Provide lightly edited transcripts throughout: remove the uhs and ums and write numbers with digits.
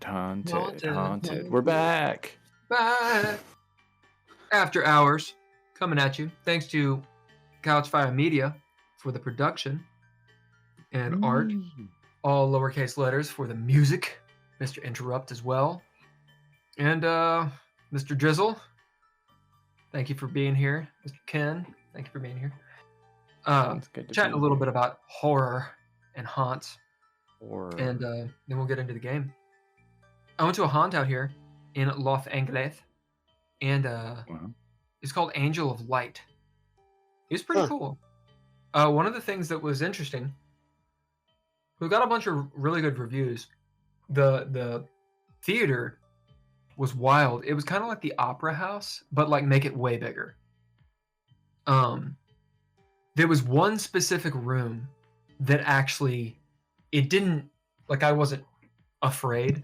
Haunted. We're back. Back. After hours, coming at you. Thanks to Couchfire Media for the production and art. All lowercase letters for the music. Mr. Interrupt as well. And Mr. Drizzle, thank you for being here. Mr. Ken, thank you for being here. Chatting a little bit about horror and haunts. And then we'll get into the game. I went to a haunt out here in Los Angeles, and it's called Angel of Light. It was pretty cool. One of the things that was interesting, we got a bunch of really good reviews. The theater was wild. It was kind of like the Opera House, but like make it way bigger. There was one specific room that actually, it didn't, like I wasn't afraid.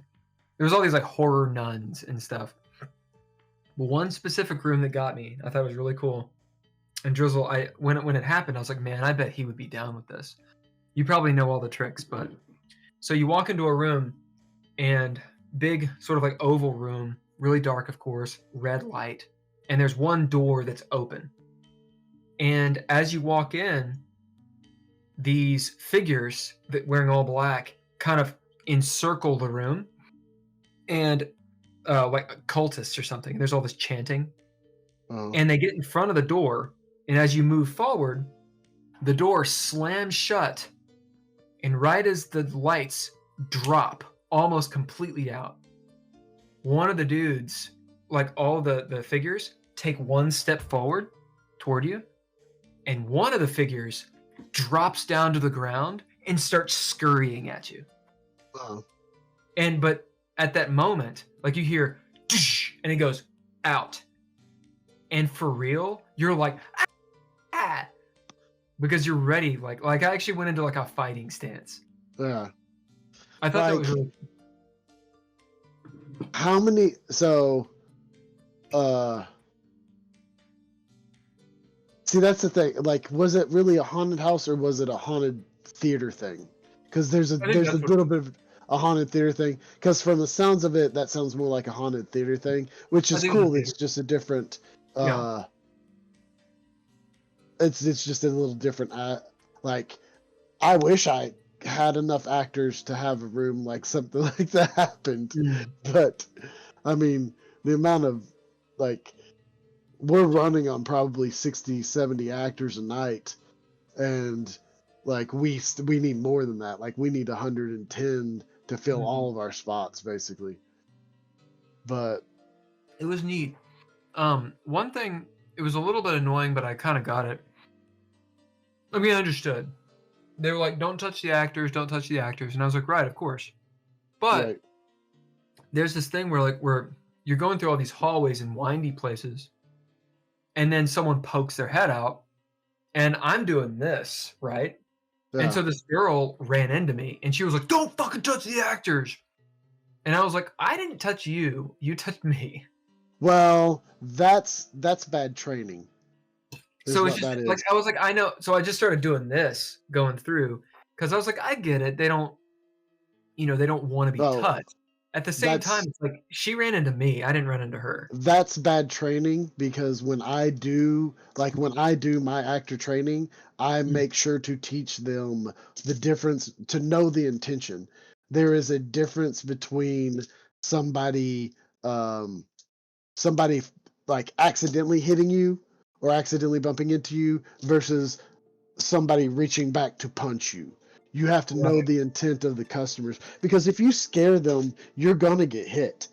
There was all these like horror nuns and stuff. But one specific room that got me, I thought it was really cool. And Drizzle, when it happened, I was like, man, I bet he would be down with this. You probably know all the tricks, but so you walk into a room and big sort of like oval room, really dark, of course, red light. And there's one door that's open. And as you walk in, these figures that wearing all black kind of encircle the room. And like cultists or something. There's all this chanting. And they get in front of the door. And as you move forward, the door slams shut. And right as the lights drop almost completely out, one of the dudes, like all the figures, take one step forward toward you. And one of the figures drops down to the ground and starts scurrying at you. But at that moment, like you hear, and it goes out. And for real, you're like, ah, because you're ready. Like I actually went into like a fighting stance. Yeah. I thought that was really. How many? So, see, that's the thing. Like, was it really a haunted house or was it a haunted theater thing? Because there's a little bit of a haunted theater thing. Because from the sounds of it, that sounds more like a haunted theater thing, which is cool. It's just a different. It's just a little different. Like, I wish I had enough actors to have a room like something like that happened. But I mean, the amount of like we're running on probably 60-70 actors a night, and like we need more than that. Like we need 110 to fill all of our spots basically. But it was neat. One thing, it was a little bit annoying, but I kind of got it. I mean, I understood. They were like, don't touch the actors, don't touch the actors. And I was like, right, of course. But there's this thing where you're going through all these hallways and windy places, and then someone pokes their head out, and I'm doing this, right? Yeah. And so this girl ran into me, and she was like, don't fucking touch the actors. And I was like, I didn't touch you. You touched me. Well, that's bad training. So it's just like, I was like, I know. So I just started doing this going through, because I was like, I get it. They don't want to be touched. At the same time, it's like she ran into me. I didn't run into her. That's bad training, because when I do my actor training, I make sure to teach them the difference, to know the intention. There is a difference between somebody like accidentally hitting you or accidentally bumping into you versus somebody reaching back to punch you. You have to know the intent of the customers, because if you scare them, you're going to get hit.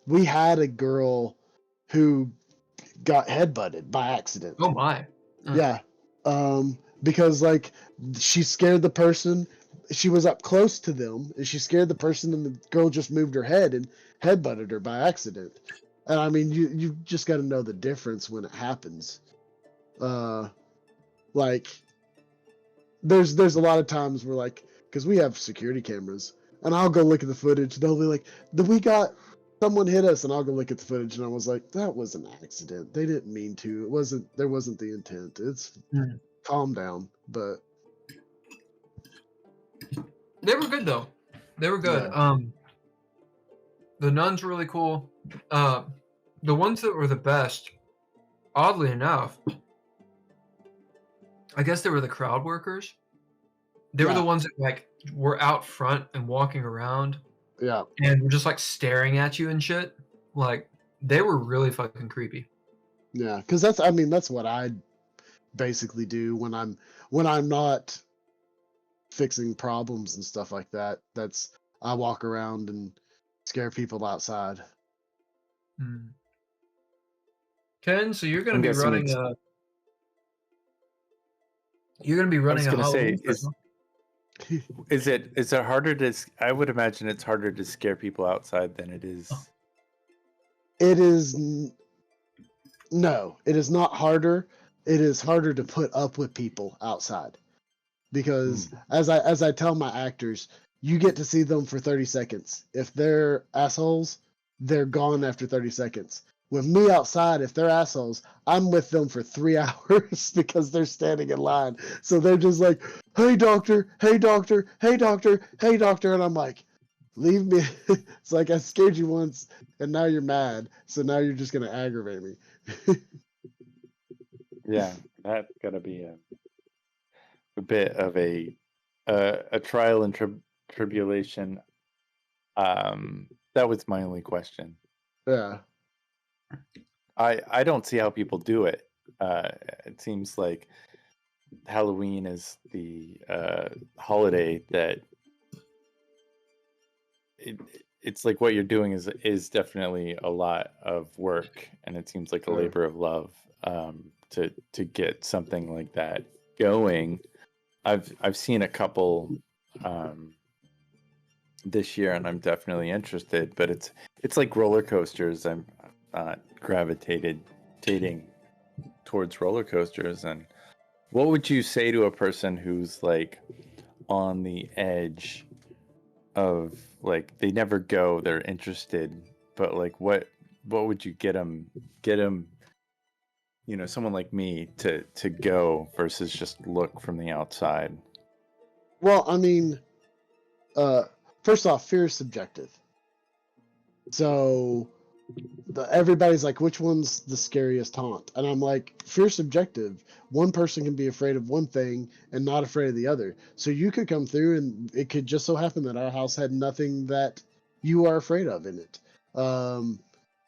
We had a girl who got headbutted by accident. Oh my. Yeah. Because like she scared the person. She was up close to them and she scared the person, and the girl just moved her head and headbutted her by accident. And I mean, you just got to know the difference when it happens. Like there's a lot of times where, like, because we have security cameras, and I'll go look at the footage. They'll be like, we got someone hit us, and I'll go look at the footage, and I was like, that was an accident. They didn't mean to. There wasn't the intent. It's calm down. But They were good though. They were good. Yeah. The nuns were really cool. The ones that were the best, oddly enough, I guess they were the crowd workers. They were the ones that like were out front and walking around. Yeah. And were just like staring at you and shit. Like they were really fucking creepy. Yeah, because that's what I basically do when I'm not fixing problems and stuff like that. I walk around and scare people outside. Ken, so you're gonna I'm be guessing running it's- you're gonna be running I a was gonna Halloween say, special? is it harder to? I would imagine it's harder to scare people outside than it is. It is no, it is not harder. It is harder to put up with people outside, because as I tell my actors, you get to see them for 30 seconds. If they're assholes, they're gone after 30 seconds. With me outside, if they're assholes, I'm with them for 3 hours because they're standing in line. So they're just like, hey doctor, hey doctor, hey doctor, hey doctor. And I'm like, leave me. It's like I scared you once and now you're mad. So now you're just going to aggravate me. Yeah, that's gotta be a bit of a trial and tribulation. That was my only question. Yeah. I don't see how people do it. It seems like Halloween is the holiday that it's like what you're doing is definitely a lot of work, and it seems like a labor of love to get something like that going. I've seen a couple this year, and I'm definitely interested. But it's like roller coasters. I'm not gravitating towards roller coasters. And what would you say to a person who's like on the edge of like they never go, they're interested, but like what would you get them, you know, someone like me to go versus just look from the outside? Well, I mean, first off, fear is subjective. So everybody's like, which one's the scariest haunt? And I'm like, fear subjective. One person can be afraid of one thing and not afraid of the other. So you could come through and it could just so happen that our house had nothing that you are afraid of in it.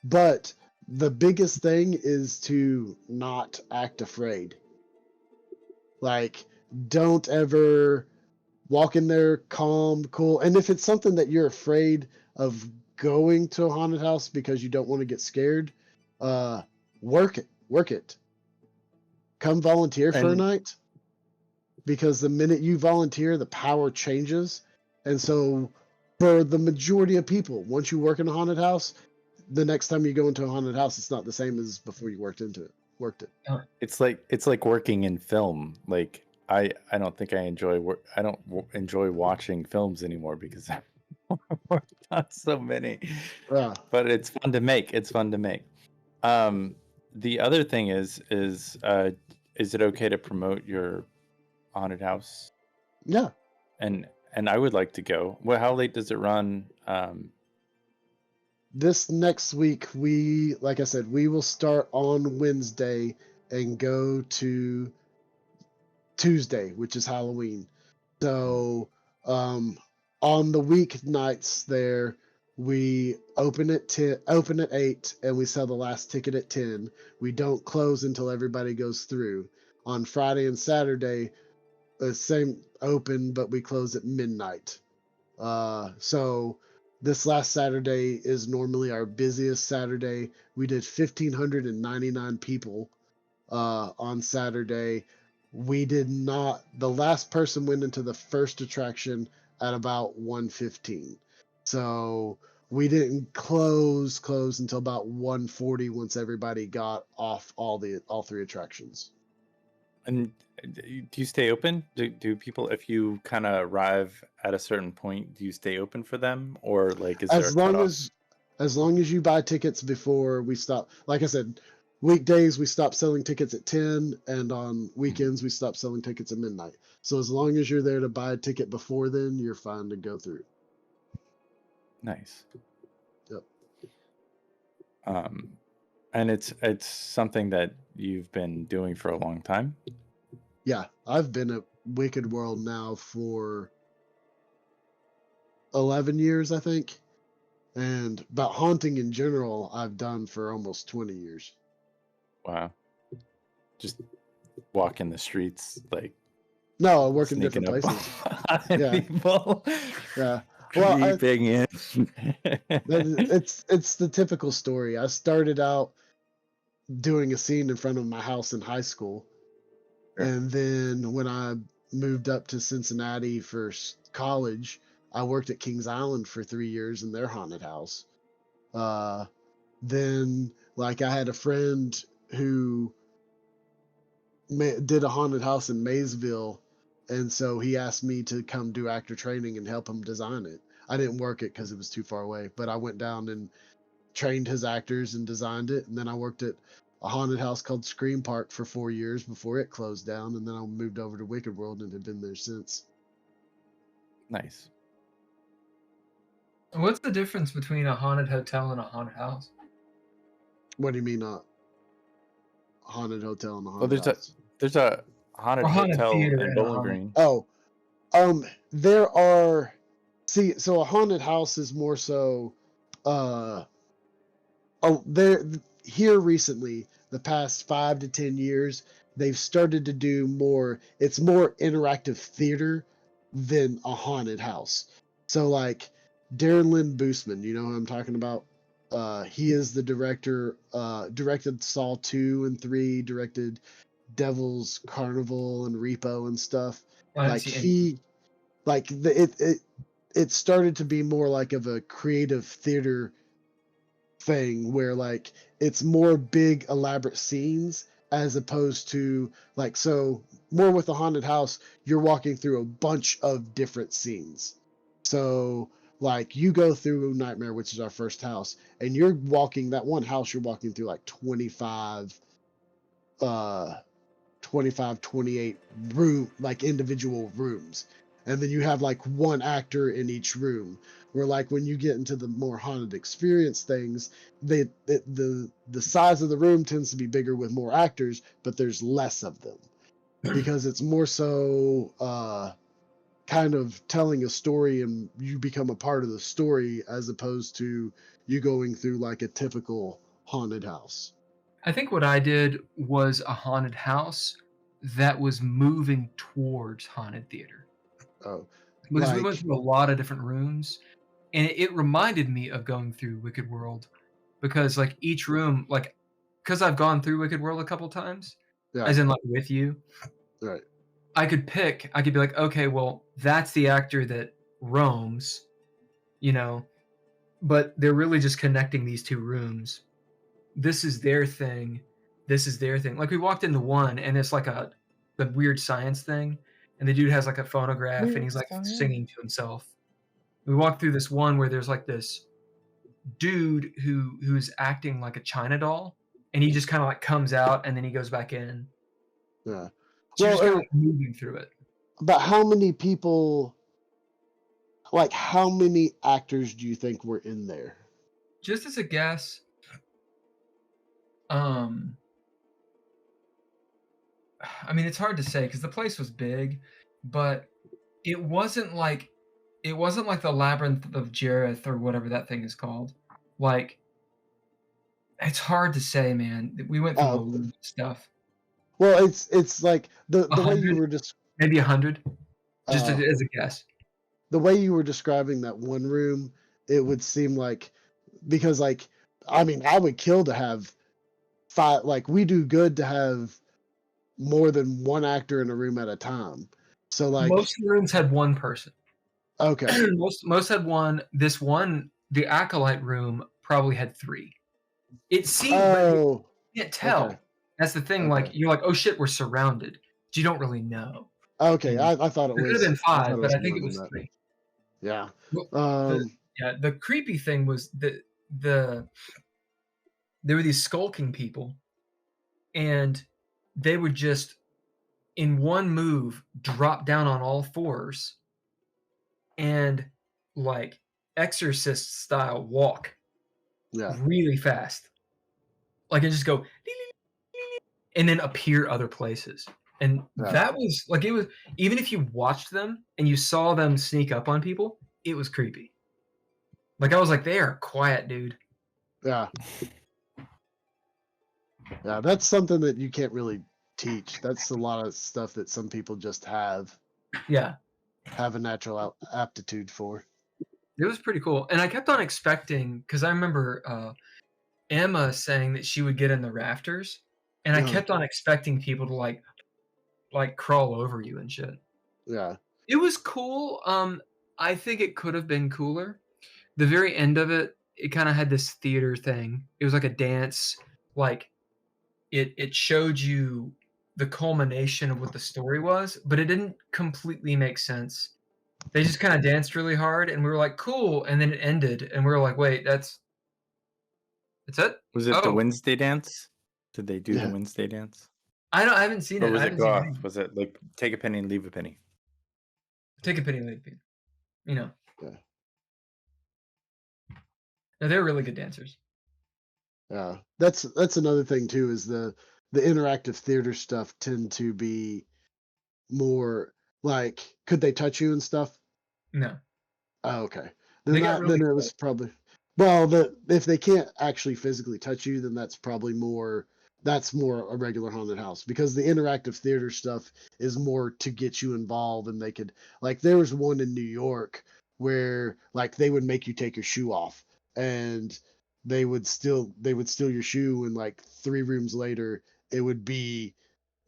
But the biggest thing is to not act afraid. Like, don't ever walk in there calm, cool. And if it's something that you're afraid of going to a haunted house because you don't want to get scared, work it. Come volunteer for a night, because the minute you volunteer, the power changes. And so for the majority of people, once you work in a haunted house, the next time you go into a haunted house, it's not the same as before you worked it. It's like working in film. Like I don't think I enjoy I don't enjoy watching films anymore because I've worked on so many. Yeah. But it's fun to make. The other thing is it okay to promote your haunted house? Yeah. And I would like to go. Well, how late does it run? This next week, like I said, we will start on Wednesday and go to Tuesday, which is Halloween. So on the weeknights there, we open at 8 and we sell the last ticket at 10. We don't close until everybody goes through. On Friday and Saturday, the same open, but we close at midnight. So this last Saturday is normally our busiest Saturday. We did 1,599 people on Saturday. We did not. The last person went into the first attraction at about 1:15. So we didn't close until about 1:40 once everybody got off all 3 attractions. And do you stay open? Do people, if you kind of arrive at a certain point, do you stay open for them, or like is there a cutoff? As long as you buy tickets before we stop? Like I said, weekdays we stop selling tickets at 10, and on weekends we stop selling tickets at midnight. So as long as you're there to buy a ticket before then, you're fine to go through. Nice. Yep. And it's something that you've been doing for a long time. Yeah, I've been at Wicked World now for 11 years, I think. And about haunting in general, I've done for almost 20 years. Wow. Just walking the streets, like No, I work in sneaking different up places. on Yeah. people. Yeah. Well, Creeping in. it's the typical story. I started out doing a scene in front of my house in high school. Sure. And then when I moved up to Cincinnati for college, I worked at Kings Island for 3 years in their haunted house. Then, like, I had a friend who did a haunted house in Maysville, and so he asked me to come do actor training and help him design it. I didn't work it because it was too far away, but I went down and trained his actors and designed it. And then I worked at a haunted house called Scream Park for 4 years before it closed down, and then I moved over to Wicked World and have been there since. Nice. What's the difference between a haunted hotel and a haunted house? What do you mean, a haunted hotel and a haunted house? There's a haunted hotel in Bowling Green. Oh, there are. See, so a haunted house is more so. There here recently, the past 5 to 10 years, they've started to do more. It's more interactive theater than a haunted house. So, like Darren Lynn Boosman, you know who I'm talking about? He is the director. Directed Saw 2 and 3. Directed Devil's Carnival and Repo and stuff. It started to be more like of a creative theater thing where like it's more big elaborate scenes as opposed to like, so more with a haunted house, you're walking through a bunch of different scenes. So like you go through Nightmare, which is our first house, and you're walking that one house, you're walking through like 25 28 room, like individual rooms, and then you have like one actor in each room. Where like when you get into the more haunted experience things, the size of the room tends to be bigger with more actors, but there's less of them because it's more so kind of telling a story and you become a part of the story as opposed to you going through like a typical haunted house. I think what I did was a haunted house that was moving towards haunted theater. Oh, because we went through a lot of different rooms, and it reminded me of going through Wicked World, because like each room, like because I've gone through Wicked World a couple times, as in like with you, right? I could be like, okay, well that's the actor that roams, you know, but they're really just connecting these two rooms. This is their thing. This is their thing. Like we walked into one, and it's like the weird science thing, and the dude has like a phonograph, and he's like singing to himself. We walked through this one where there's like this dude who's acting like a China doll, and he just kind of like comes out and then he goes back in. Yeah. So you're just kind of like moving through it. But how many people, like how many actors do you think were in there? Just as a guess, I mean, it's hard to say because the place was big, but it wasn't like the Labyrinth of Jareth or whatever that thing is called. Like, it's hard to say, man. We went through a lot of stuff. Well, it's like the way you were just maybe 100, just as a guess. The way you were describing that one room, it would seem like, because like, I mean, I would kill to have 5. Like we do good to have more than one actor in a room at a time. So like most of the rooms had one person. Okay. most had one. This one, the Acolyte room, probably had 3. It seemed you can't tell. Okay. That's the thing. Like you're like, oh shit, we're surrounded. But you don't really know. Okay, I thought it was. It could have been 5, but I think it was 3. Yeah. The creepy thing was that there were these skulking people and they would just, in one move, drop down on all fours and like exorcist style walk Yeah. really fast, like, and just go and then appear other places. And Yeah. that was like, it was, even if you watched them and you saw them sneak up on people, it was creepy. Like, I was like, they are quiet, dude. Yeah. Yeah, that's something that you can't really teach. That's a lot of stuff that some people just have Yeah, a natural aptitude for. it was pretty cool. And I kept on expecting, because I remember Emma saying that she would get in the rafters, and I kept on expecting people to like crawl over you and shit. Yeah. It was cool. I think it could have been cooler. The very end of it, it kind of had this theater thing. It was like a dance, like it showed you the culmination of what the story was, but it didn't completely make sense. They just kind of danced really hard, and we were like, cool, and then it ended, and we were like, wait, that's it? Was it the Wednesday dance? Did they do the Wednesday dance? I haven't seen Or it. was I it haven't seen goth? it. Was it like take a penny and leave a penny? Take a penny, leave a penny. You know. Yeah. No, they're really good dancers. Yeah. That's another thing too, is the interactive theater stuff tend to be more like, could they touch you and stuff? No. Oh, okay. They Then got really then it was probably, well, if they can't actually physically touch you, then that's probably more a regular haunted house, because the interactive theater stuff is more to get you involved. And they could, like, there was one in New York where like they would make you take your shoe off, and they would steal your shoe, and like 3 rooms later it would be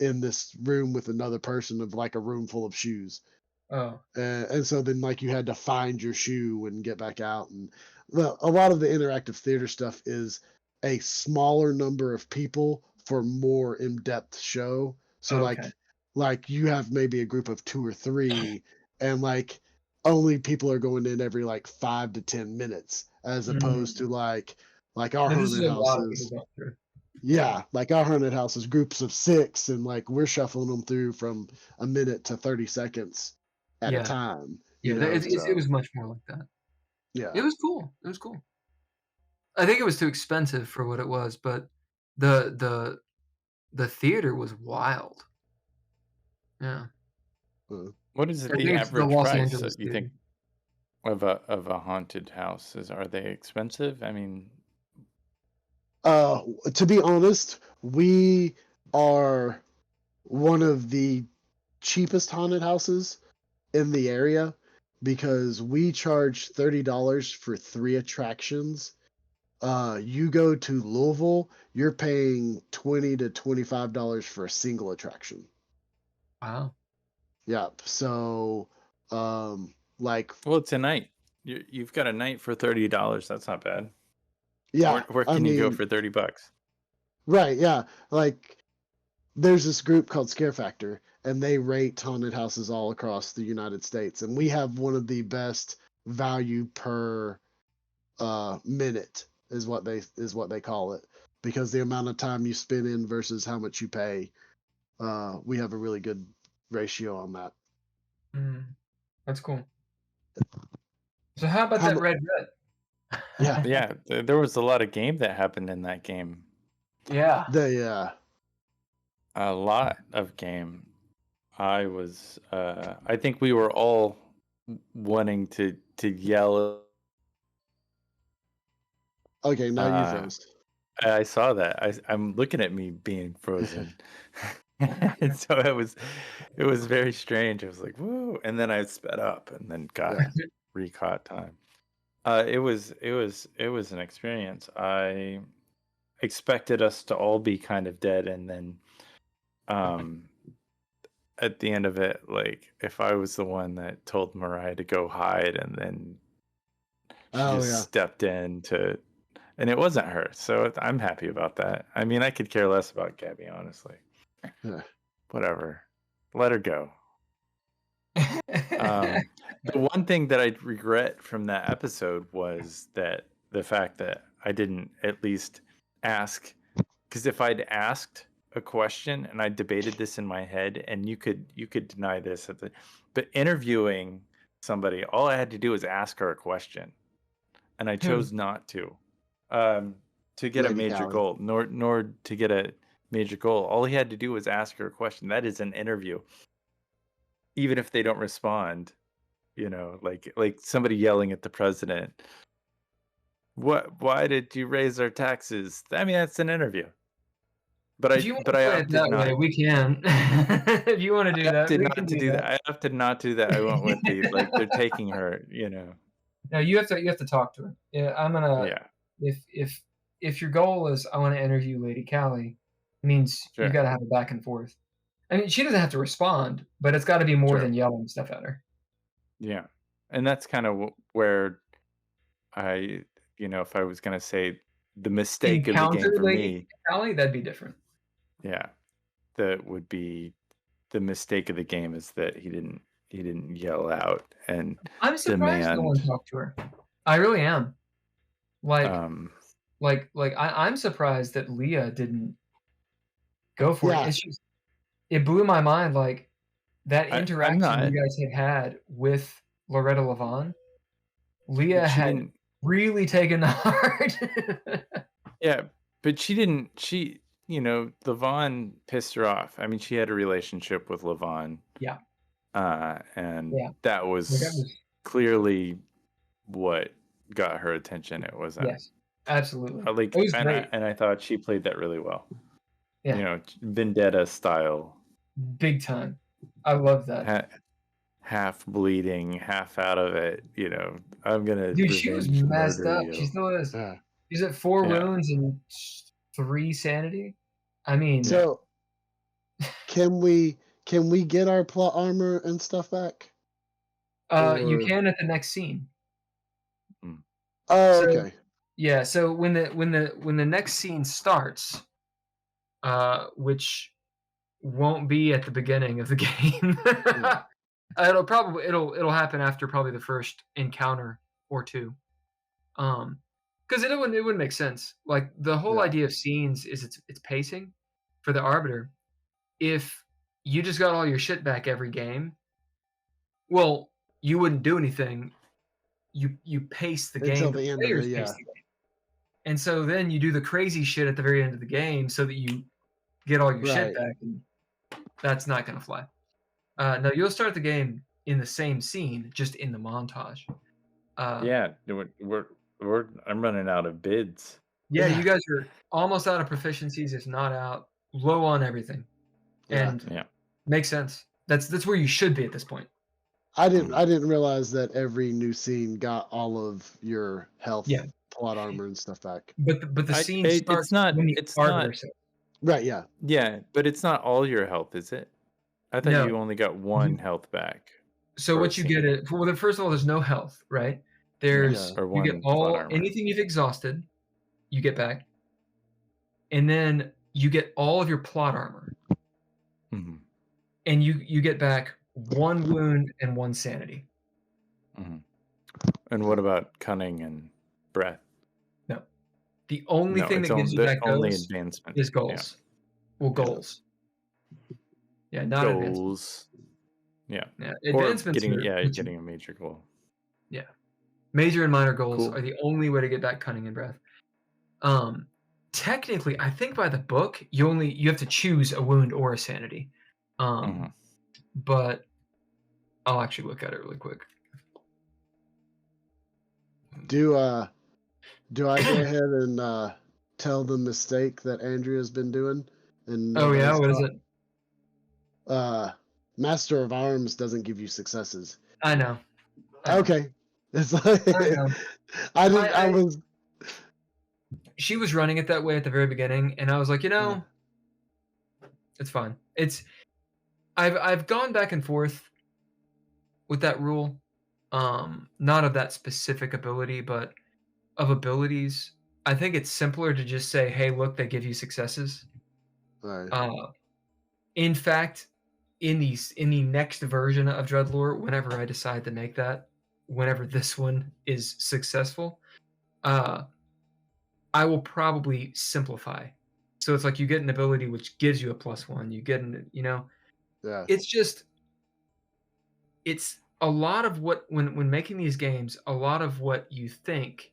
in this room with another person, of like a room full of shoes. Oh. And so then like you had to find your shoe and get back out. And well, a lot of the interactive theater stuff is a smaller number of people for more in-depth show. So Okay. like you have maybe a group of 2 or 3, and like only people are going in every like 5 to 10 minutes, as opposed to like our Now, this is haunted a lot of people houses. going through. Yeah, like our haunted house is groups of 6, and like we're shuffling them through from a minute to 30 seconds at a time. Yeah, You know, it was much more like that. yeah, It was cool. It was cool. I think it was too expensive for what it was, but the theater was wild. Yeah. What is I the think it's the average Los price Angeles you think theater. of a haunted house? Are they expensive? I mean, to be honest, we are one of the cheapest haunted houses in the area, because we charge $30 for 3 attractions. You go to Louisville, you're paying $20 to $25 for a single attraction. Wow. Yep. So, like, well, it's a night. You've got a night for $30. That's not bad. yeah, Where can you go for $30? Right. Yeah. Like, there's this group called Scare Factor, and they rate haunted houses all across the United States, and we have one of the best value per minute is what they call it, because the amount of time you spend in versus how much you pay. We have a really good ratio on that. That's cool. So how about that Red Writ? Yeah. Yeah, there was a lot of game that happened in that game. Yeah. A lot of game. I think we were all wanting to yell. Okay, now you froze. I saw that. I'm looking at me being frozen. And so it was very strange. I was like, whoa, and then I sped up and then got recaught time. It was an experience. I expected us to all be kind of dead, and then at the end of it, like, if I was the one that told Mariah to go hide, and then she stepped in to, and it wasn't her, so I'm happy about that. I mean, I could care less about Gabby, honestly. Whatever, let her go. The one thing that I regret from that episode was that the fact that I didn't at least ask, because if I'd asked a question, and I debated this in my head, and you could deny this but interviewing somebody, all I had to do was ask her a question, and I chose not to get a Lady major Callie. goal, nor to get a major goal. All he had to do was ask her a question. That is an interview, even if they don't respond. Like somebody yelling at the president. Why did you raise our taxes? I mean, that's an interview. But if you want to play it that way, we can. If you want to do that, we can do that. I opted not to do that. I went with they're taking her. No, you have to talk to her. Yeah, I'm gonna. Yeah. If your goal is I want to interview Lady Callie, it means Sure. you've got to have a back and forth. I mean, she doesn't have to respond, but it's got to be more than yelling stuff at her. Yeah, and that's kind of where I, if I was gonna say the mistake of the game for me, Callie, that'd be different. Yeah, that would be the mistake of the game, is that he didn't yell out and I'm surprised no one talked to her. I really am. I'm surprised that Leah didn't go for it. It's just, it blew my mind. Like that interaction you guys had with Loretta Levon, Leah had really taken the heart. Yeah, but she didn't. Levon pissed her off. I mean, she had a relationship with Levon. Yeah. That was clearly what got her attention. It was yes, absolutely. It was great. And I thought she played that really well. Yeah. Vendetta style. Big time. I love that. Half bleeding, half out of it. I'm gonna. Dude, she was messed up. She still is. She's at 4 wounds and 3 sanity. I mean, so can we get our plot armor and stuff back? You can at the next scene. Oh, okay. Yeah, so when the next scene starts, which won't be at the beginning of the game. It'll happen after probably the first encounter or 2. Because it wouldn't make sense. Like the whole idea of scenes is it's pacing for the Arbiter. If you just got all your shit back every game, well, you wouldn't do anything. You pace the until game. The end of it, pace the game. And so then you do the crazy shit at the very end of the game so that you get all your shit back, and that's not gonna fly. No, you'll start the game in the same scene, just in the montage. I'm running out of bids. Yeah, you guys are almost out of proficiencies, if not out. Low on everything. And makes sense. That's where you should be at this point. I didn't realize that every new scene got all of your health, plot armor, and stuff back. But the scene starts when the Arbiter says. Right, yeah. Yeah, but it's not all your health, is it? I thought you only got 1 health back. So what you get is, well, first of all, there's no health, right? There's you get anything you've exhausted, you get back, and then you get all of your plot armor, and you get back 1 wound and 1 sanity. And what about cunning and breath? No, the only thing that gives you back those is goals. Yeah. Well, goals. Yeah, not goals. Yeah, advancements. Getting a major goal. Yeah. Major and minor goals are the only way to get back cunning and breath. Technically, I think by the book, you have to choose a wound or a sanity. But I'll actually look at it really quick. Do I go ahead and tell the mistake that Andrea's been doing? And what is it? Master of Arms doesn't give you successes. I know. Okay. It's like I was. She was running it that way at the very beginning, and I was like, it's fine. I've gone back and forth with that rule, not of that specific ability, but of abilities. I think it's simpler to just say, "Hey, look, they give you successes." Right. In fact, in the next version of DreadLore, whenever I decide to make that. Whenever this one is successful, I will probably simplify So it's like you get an ability which gives you a +1. You get an, Yeah. it's just it's a lot of what when making these games, a lot of what you think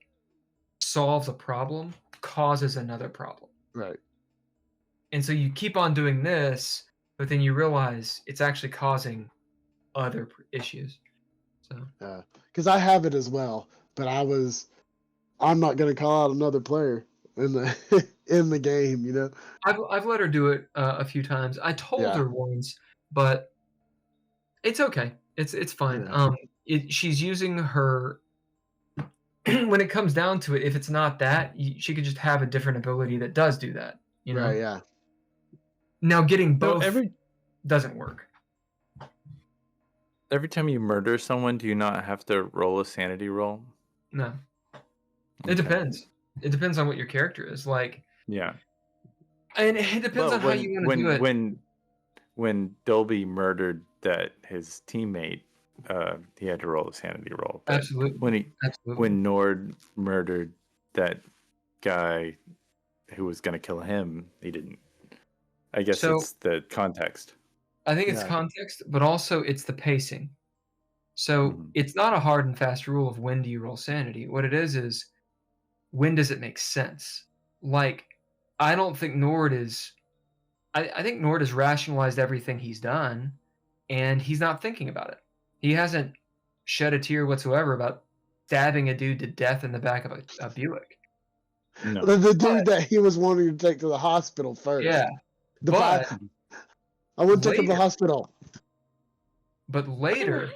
solves a problem causes another problem. Right. And so you keep on doing this, but then you realize it's actually causing other issues. So Yeah. Because I have it as well, but I'm not gonna call out another player in the in the game. You know. I've let her do it a few times. I told Yeah. her once, but it's okay. It's fine. Yeah. She's using her when it comes down to it. If it's not that, she could just have a different ability that does do that. Right. Yeah. Now getting So both doesn't work. every time you murder someone, do you not have to roll a sanity roll? No, Okay. it depends. It depends on what your character is like. Yeah. And it depends on how you want to do it. When Dolby murdered his teammate, he had to roll a sanity roll. But Absolutely. when Nord murdered that guy who was going to kill him, he didn't. I guess it's the context. I think it's context, but also it's the pacing. So it's not a hard and fast rule of when do you roll sanity. What it is when does it make sense? Like, I don't think Nord is. I think Nord has rationalized everything he's done, and he's not thinking about it. He hasn't shed a tear whatsoever about stabbing a dude to death in the back of a Buick. No. The dude that he was wanting to take to the hospital first. Yeah. I wouldn't take him to the hospital. But later,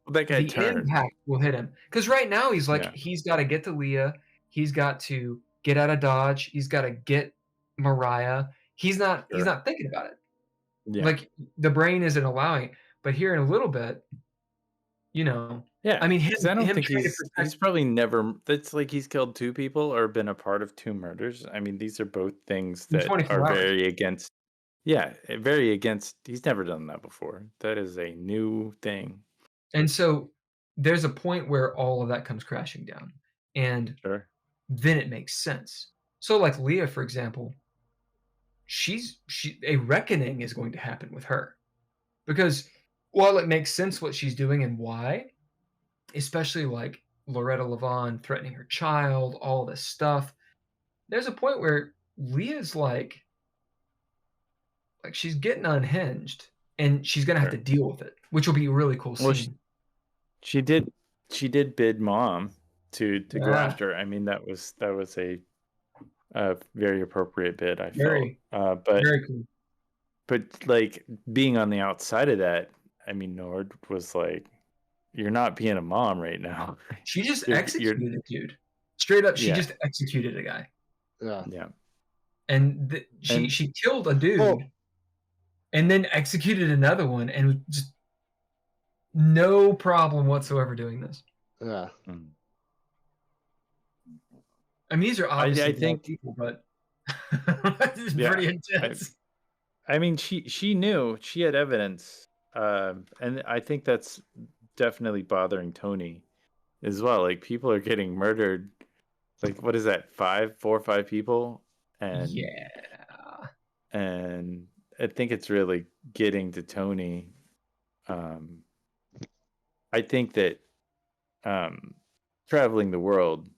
that guy the impact will hit him. Because right now he's like, he's got to get to Leah. He's got to get out of Dodge. He's got to get Mariah. He's not thinking about it. Yeah. Like, the brain isn't allowing it. But here in a little bit, Yeah. I mean, I don't think he's probably never. That's like he's killed 2 people or been a part of 2 murders. I mean, these are both things that are very against. Yeah, very against. He's never done that before. That is a new thing. And so there's a point where all of that comes crashing down, and then it makes sense. So, like Leah, for example, a reckoning is going to happen with her, because while it makes sense what she's doing and why, especially like Loretta Levon threatening her child, all this stuff, there's a point where Leah's like she's getting unhinged, and she's gonna have to deal with it, which will be a really cool scene. She did bid mom to go after her. I mean, that was a very appropriate bid, I felt. Very cool. But like being on the outside of that, I mean, Nord was like, "You're not being a mom right now." She just executed a dude. Straight up, she just executed a guy. Yeah. And she killed a dude, and then executed another one, and just no problem whatsoever doing this. Yeah. I mean, these are obviously I think people, but it's pretty intense. I mean, she knew, she had evidence, and I think that's definitely bothering Tony as well. Like, people are getting murdered. Like, what is that? 4 or 5 people, and and I think it's really getting to Tony. I think that traveling the world,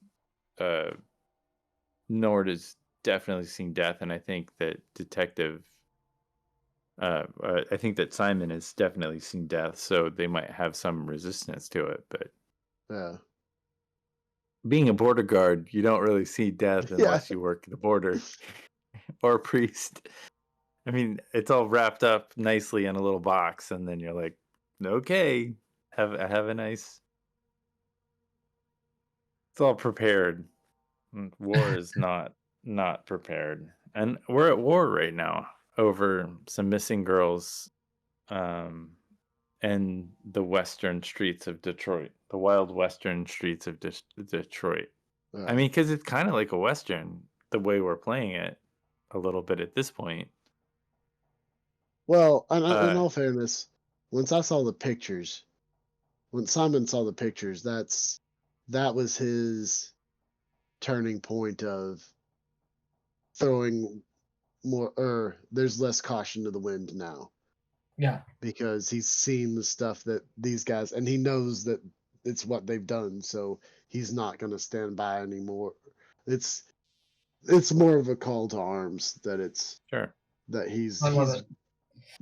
Nord has definitely seen death, and I think that I think that Simon has definitely seen death, so they might have some resistance to it. But being a border guard, you don't really see death unless you work at the border or a priest. I mean, it's all wrapped up nicely in a little box, and then you're like, okay, have a nice. It's all prepared. War is not prepared, and we're at war right now over some missing girls, and the western streets of Detroit, the wild western streets of Detroit. I mean, because it's kind of like a western the way we're playing it, a little bit at this point. Well, in all fairness, once I saw the pictures, when Simon saw the pictures, that was his turning point of throwing there's less caution to the wind now Yeah. because he's seen the stuff that these guys, and he knows that it's what they've done, so he's not going to stand by anymore. It's more of a call to arms that Sure. that he's I love it.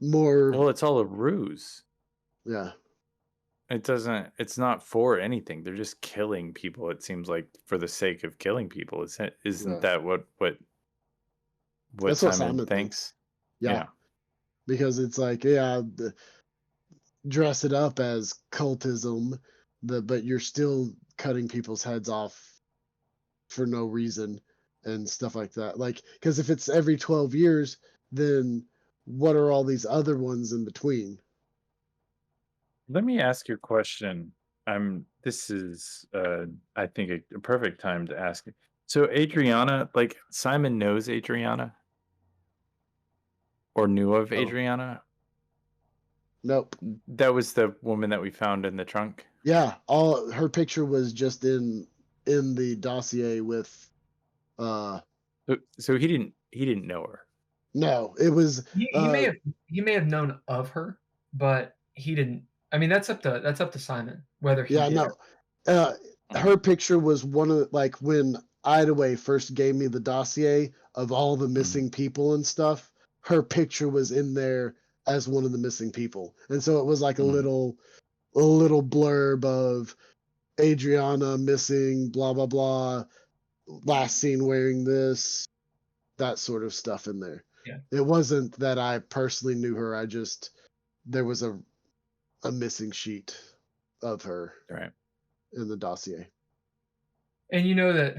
more. Well, it's all a ruse. Yeah. It's not for anything. They're just killing people, it seems like, for the sake of killing people. Isn't that what That's what Simon thinks? Yeah. Because it's like, dress it up as cultism, but you're still cutting people's heads off for no reason and stuff like that. Like, because if it's every 12 years, then what are all these other ones in between? Let me ask you a question. This is I think a perfect time to ask it. So Adriana, like Simon knows Adriana? Or knew of Adriana? Nope. That was the woman that we found in the trunk? Yeah, all her picture was just in the dossier with So he didn't know her. No, it was He may have known of her, but he didn't. I mean, that's up to Simon whether he did. Her picture was one of the, like when Idaway first gave me the dossier of all the missing people and stuff. Her picture was in there as one of the missing people, and so it was like a little blurb of Adriana missing, blah blah blah, last seen wearing this, that sort of stuff in there. Yeah. It wasn't that I personally knew her. There was a missing sheet of her in the dossier. And you know that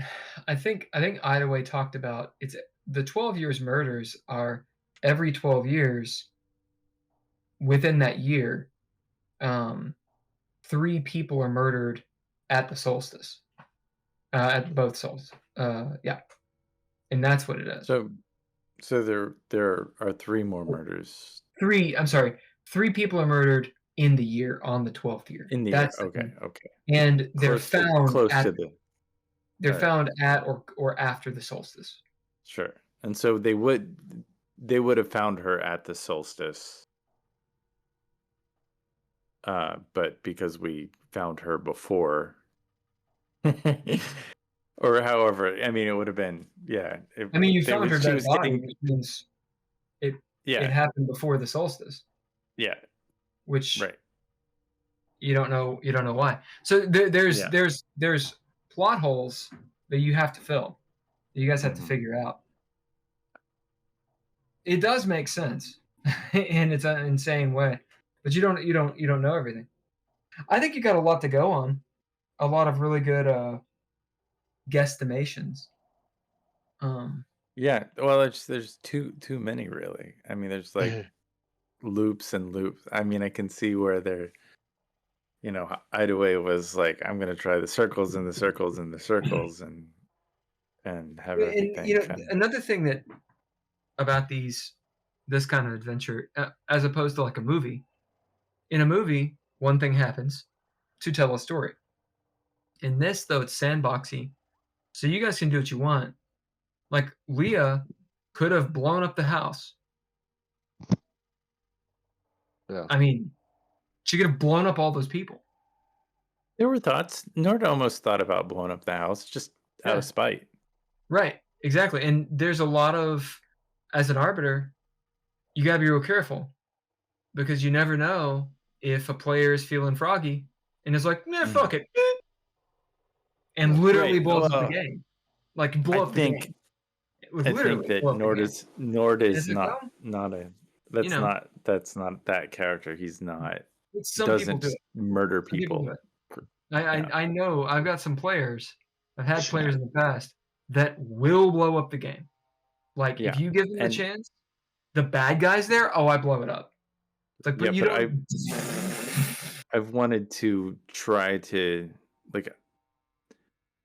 I think Idaway talked about it's the 12 years murders are every 12 years within that year. 3 people are murdered at the solstice. At both solstices. Yeah. And that's what it is. So there are 3 more murders. 3 people are murdered in the year on the 12th year. In the year. Okay. And they're found at or after the solstice. Sure. And so they would have found her at the solstice. But because we found her before or however, I mean, it would have been, you found her dead body, which means it happened before the solstice. Yeah. Which you don't know why. So there's plot holes that you have to fill. That you guys have to figure out. It does make sense, and it's an insane way, but you don't know everything. I think you got a lot to go on, a lot of really good guesstimations. Yeah, well, there's too many really. I mean, there's like loops and loops. I mean, I can see where they're, Idaway was like, I'm gonna try the circles and the circles and the circles and have everything. Another thing that about this kind of adventure, as opposed to like a movie. In a movie, one thing happens to tell a story. In this, though, it's sandboxy, so you guys can do what you want. Like Leah could have blown up the house. Yeah. I mean, she could have blown up all those people. There were thoughts. Nord almost thought about blowing up the house just out of spite. Right, exactly. And there's a lot of, as an arbiter, you gotta be real careful because you never know if a player is feeling froggy and is like, nah, fuck it, and literally blows up the game. Like blow up the game. I think that Nord is not that's not that character. He's not. Doesn't murder people. I know. I've got some players. I've had players in the past that will blow up the game. Like if you give them a chance, the bad guys there. Oh, I blow it up. It's like, but you don't. I've wanted to try to like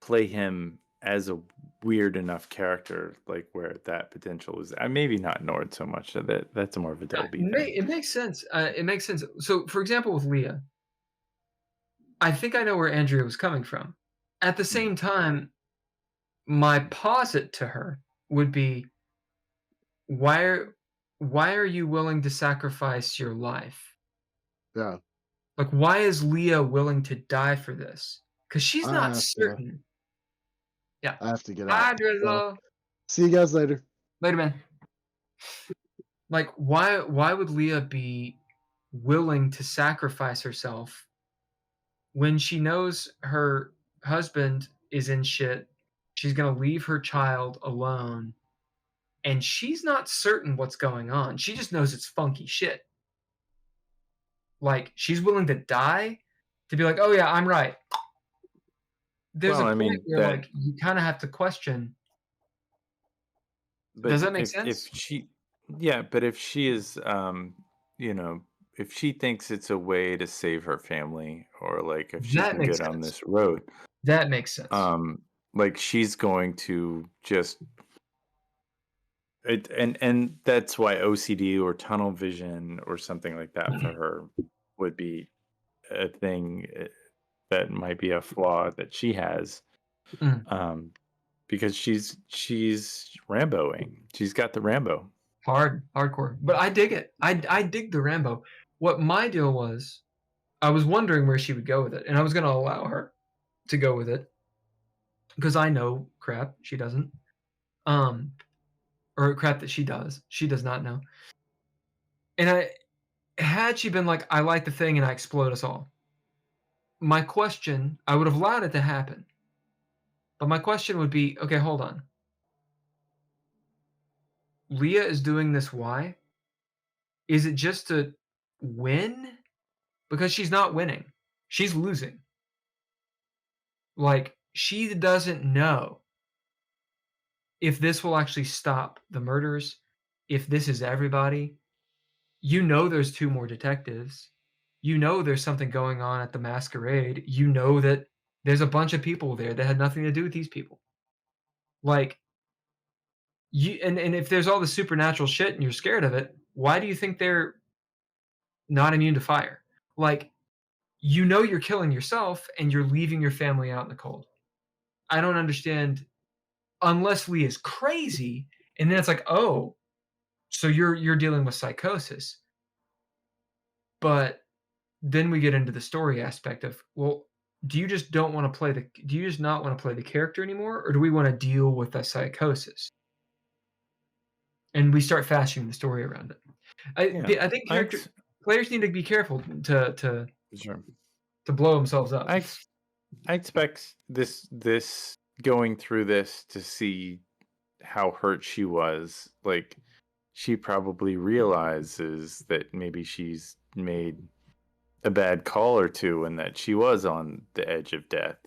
play him as a weird enough character, like where that potential is. Maybe not Nord so much. That's more of a Dolby thing. It makes sense. It makes sense. So, for example, with Leah, I think I know where Andrea was coming from. At the same time, my posit to her would be, why are you willing to sacrifice your life? Yeah. Like, why is Leah willing to die for this? Because she's I not have to. certain. Yeah. I have to get Hi, out. Drizzle. See you guys later. Later, man. Like, why would Leah be willing to sacrifice herself when she knows her husband is in shit? She's gonna leave her child alone, and she's not certain what's going on. She just knows it's funky shit. Like, she's willing to die to be like, oh yeah, I'm right. There's Well, a I point mean, where that, like you kind of have to question. but Does that make if sense? she, yeah, but if she is, you know, if she thinks it's a way to save her family, or like if she That can makes get on sense. this road, That makes sense. like she's going to just it, and that's why OCD or tunnel vision or something like that for her would be a thing that might be a flaw that she has. Mm. Because she's Ramboing. She's got the Rambo. Hardcore. But I dig it. I dig the Rambo. What my deal was, I was wondering where she would go with it, and I was gonna allow her to go with it because I know crap she doesn't, or crap that she does. She does not know. And had she been like, I like the thing and I explode us all. My question, I would have allowed it to happen, but my question would be, okay, hold on. Leah is doing this. Why? Is it just to win? Because she's not winning. She's losing. Like, she doesn't know if this will actually stop the murders, if this is everybody. You know there's 2 more detectives. You know there's something going on at the masquerade. You know that there's a bunch of people there that had nothing to do with these people. Like, and if there's all the supernatural shit and you're scared of it, why do you think they're not immune to fire? Like, you know you're killing yourself and you're leaving your family out in the cold. I don't understand unless Lee is crazy, and then it's like, oh, so you're dealing with psychosis. But then we get into the story aspect of, well, do you just not want to play the character anymore, or do we want to deal with the psychosis? And we start fashioning the story around it. I think players need to be careful to Sure. blow themselves up. I expect this going through this to see how hurt she was. Like, she probably realizes that maybe she's made a bad call or two and that she was on the edge of death.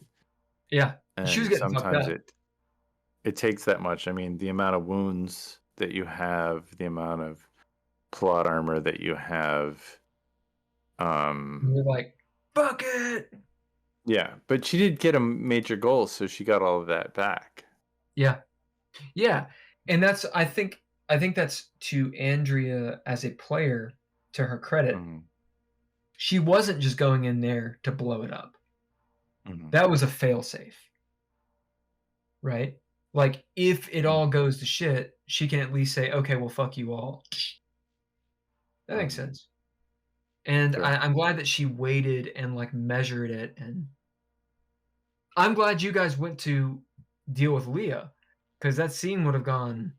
Yeah. And She was getting sometimes fucked up. it takes that much. I mean, the amount of wounds that you have, the amount of plot armor that you have. You're like, fuck it. Yeah, but she did get a major goal, so she got all of that back. Yeah. Yeah. And that's I think that's to Andrea as a player, to her credit. Mm-hmm. She wasn't just going in there to blow it up. Mm-hmm. That was a failsafe. Right? Like, if it all goes to shit, she can at least say, okay, well, fuck you all. That makes sense. And Sure. I'm glad that she waited and like measured it, and I'm glad you guys went to deal with Leah, because that scene would have gone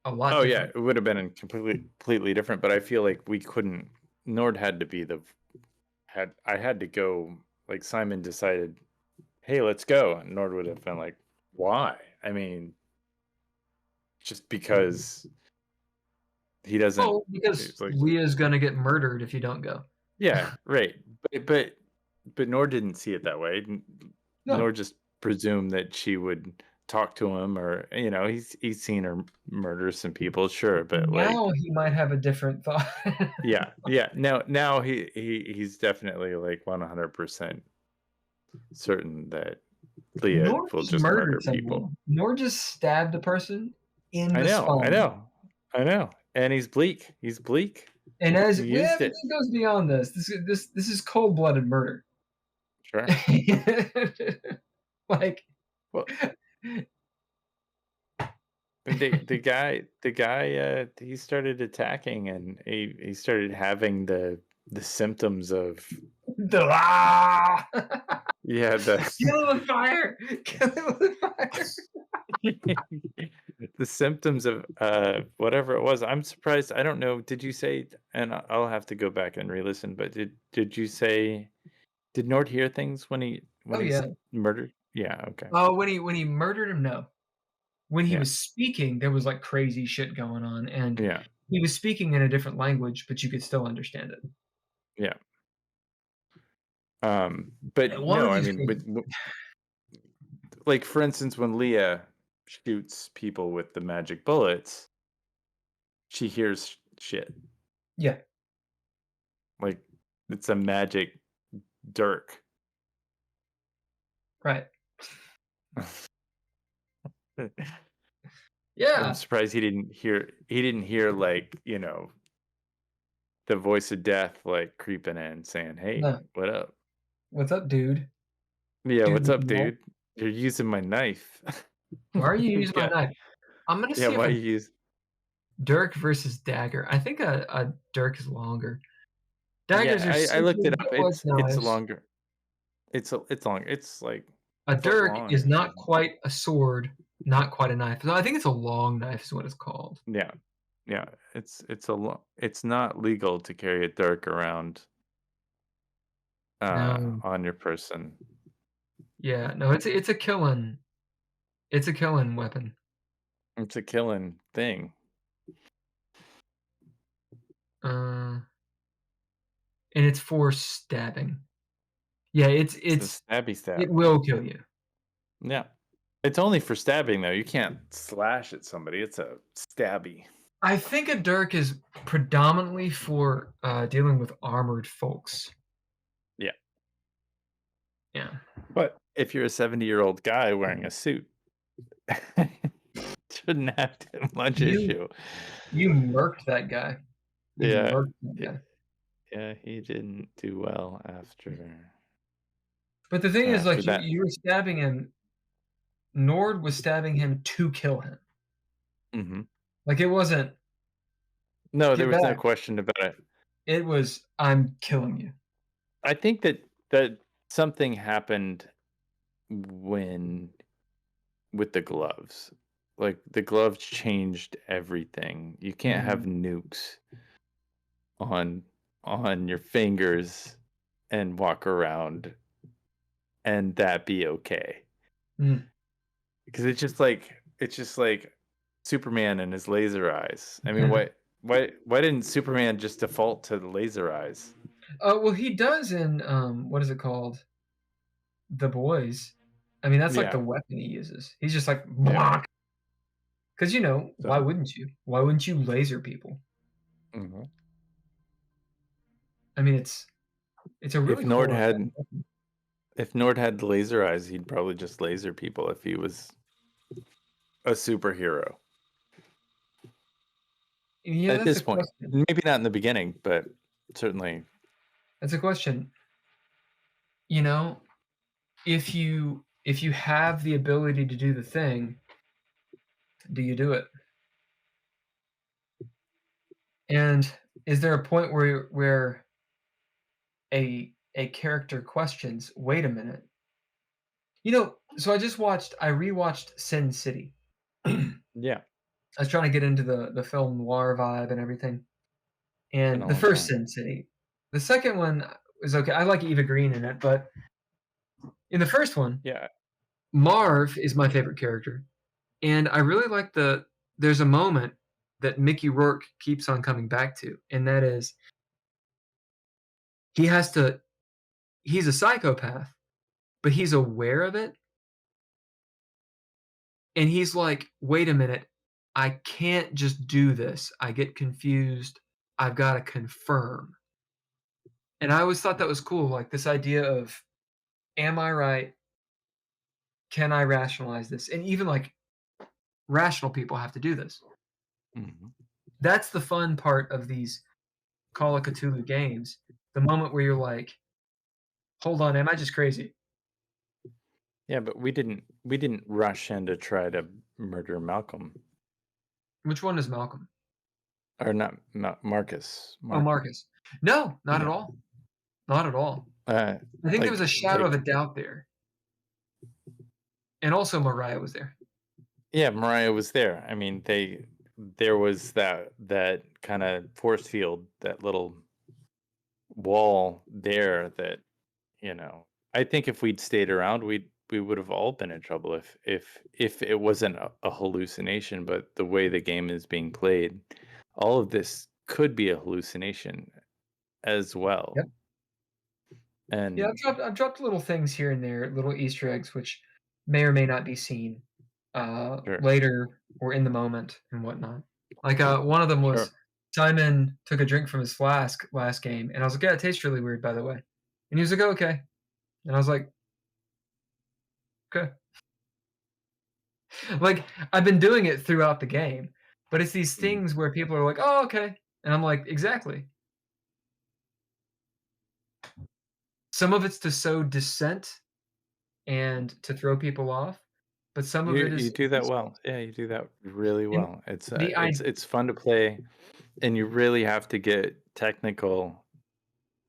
a lot different. Yeah, it would have been completely different, but I feel like we couldn't. Nord had to be I had to go. Like, Simon decided, hey, let's go, and Nord would have been like, why? I mean, just because he doesn't. Oh, because like, Leah's gonna get murdered if you don't go. Yeah, right. But Nord didn't see it that way. No. Nord just presumed that she would talk to him, or he's seen her murder some people, sure, but now he might have a different thought. yeah. Now he's definitely like 100% certain that Leah Nor will just just murdered murder someone. people. Nor just stabbed a person in the spine. I know. And he's bleak. And as it goes beyond this. This is cold-blooded murder. Sure. Like, well, And the guy, he started attacking, and he started having the symptoms of Ah! yeah Kill it with fire! Kill it with fire! the symptoms of whatever it was. I'm surprised. I don't know. Did you say? And I'll have to go back and re-listen. But did you say? Did Nord hear things when he Oh yeah. murdered? Yeah. Okay. Oh, when he murdered him, no. When he Yeah. was speaking, there was like crazy shit going on, and Yeah. he was speaking in a different language, but you could still understand it. Yeah. But And one no, of I these mean, things, like for instance, when Leah shoots people with the magic bullets, she hears shit. yeah, Like it's a magic dirk. right, I'm yeah, surprised he didn't hear. He didn't hear like the voice of death like creeping in, saying, "Hey, no. what up? What's up, dude? Yeah, Dude what's with up, the knife. dude? You're using my knife." Why are you using my Yeah, knife? I'm gonna yeah. see if Why a you use? dirk versus dagger. I think a dirk is longer. Yeah, Daggers are I looked simply it up. double-edged It's knives. longer. It's long. It's like A a foot dirk long is or not something. quite a sword, not quite a knife. No, I think it's a long knife is what it's called. Yeah, yeah. It's not legal to carry a dirk around No, on your person. yeah, no, it's a killing weapon. It's a killing thing. Uh, and it's for stabbing. Yeah, It's a stabby it stab. will kill you. Yeah. It's only for stabbing though. You can't slash at somebody. It's a stabby. I think a dirk is predominantly for dealing with armored folks. Yeah. Yeah. But if you're a 70-year-old guy wearing a suit, shouldn't have too much You issue. you murked that guy. You Yeah. murked that guy. Yeah, he didn't do well after But the thing is, like, that. you were stabbing him. Nord was stabbing him to kill him. Hmm. Like, it wasn't No, there get was no back. question about it. It was I'm killing you. I think that something happened when with the gloves. Like the gloves changed everything. You can't have nukes on your fingers and walk around and that be okay. Mm. Because it's just like Superman and his laser eyes. I mean, why didn't Superman just default to the laser eyes? Well, he does in what is it called? The Boys. I mean, that's like Yeah. the weapon he uses. He's just like, Yeah. because why So, wouldn't you? Why wouldn't you laser people? mhm. I mean, it's a If really Nord cool effect. had if Nord had laser eyes, he'd probably just laser people if he was a superhero. Yeah, At that's this a point, question. maybe not in the beginning, but certainly. That's a question. You know, if you have the ability to do the thing, do you do it? And is there a point where a character questions, wait a minute. So I rewatched Sin City. I Yeah, was trying to get into the film noir vibe and everything. been And a the long first time. Sin City. The second one was okay. I like Eva Green in it, but in the first one, Yeah. Marv is my favorite character. And I really like there's a moment that Mickey Rourke keeps on coming back to, and that is he has to he's a psychopath, but he's aware of it. And he's like, wait a minute, I can't just do this. I get confused. I've got to confirm. And I always thought that was cool. Like this idea of, am I right? Can I rationalize this? And even like rational people have to do this. Mhm. That's the fun part of these Call of Cthulhu games. The moment where you're like, hold on, am I just crazy? Yeah, but we didn't rush in to try to murder Malcolm. Which one is Malcolm? Or not Marcus. Oh, Marcus. No, not at Yeah. all. Not at all. Uh, I think there was a shadow of a like, doubt there. And also Mariah was there. yeah, Mariah was there. I mean, there was that kind of force field, that little wall there that, you know, I think if we'd stayed around, we would have all been in trouble if it wasn't a hallucination. But the way the game is being played, all of this could be a hallucination as well. Yep. And Yeah, I've dropped little things here and there, little Easter eggs, which may or may not be seen sure. later or in the moment and whatnot. Like one of them was Sure. Simon took a drink from his flask last game, and I was like, "Yeah, it tastes really weird, by the way." And he was like, "Oh, okay," and I was like, "Okay." Like I've been doing it throughout the game, but it's these things where people are like, "Oh, okay," and I'm like, "Exactly." Some of it's to sow dissent and to throw people off, but some of it You is do that well. Yeah, you do that really and well. the It's fun to play, and you really have to get technical,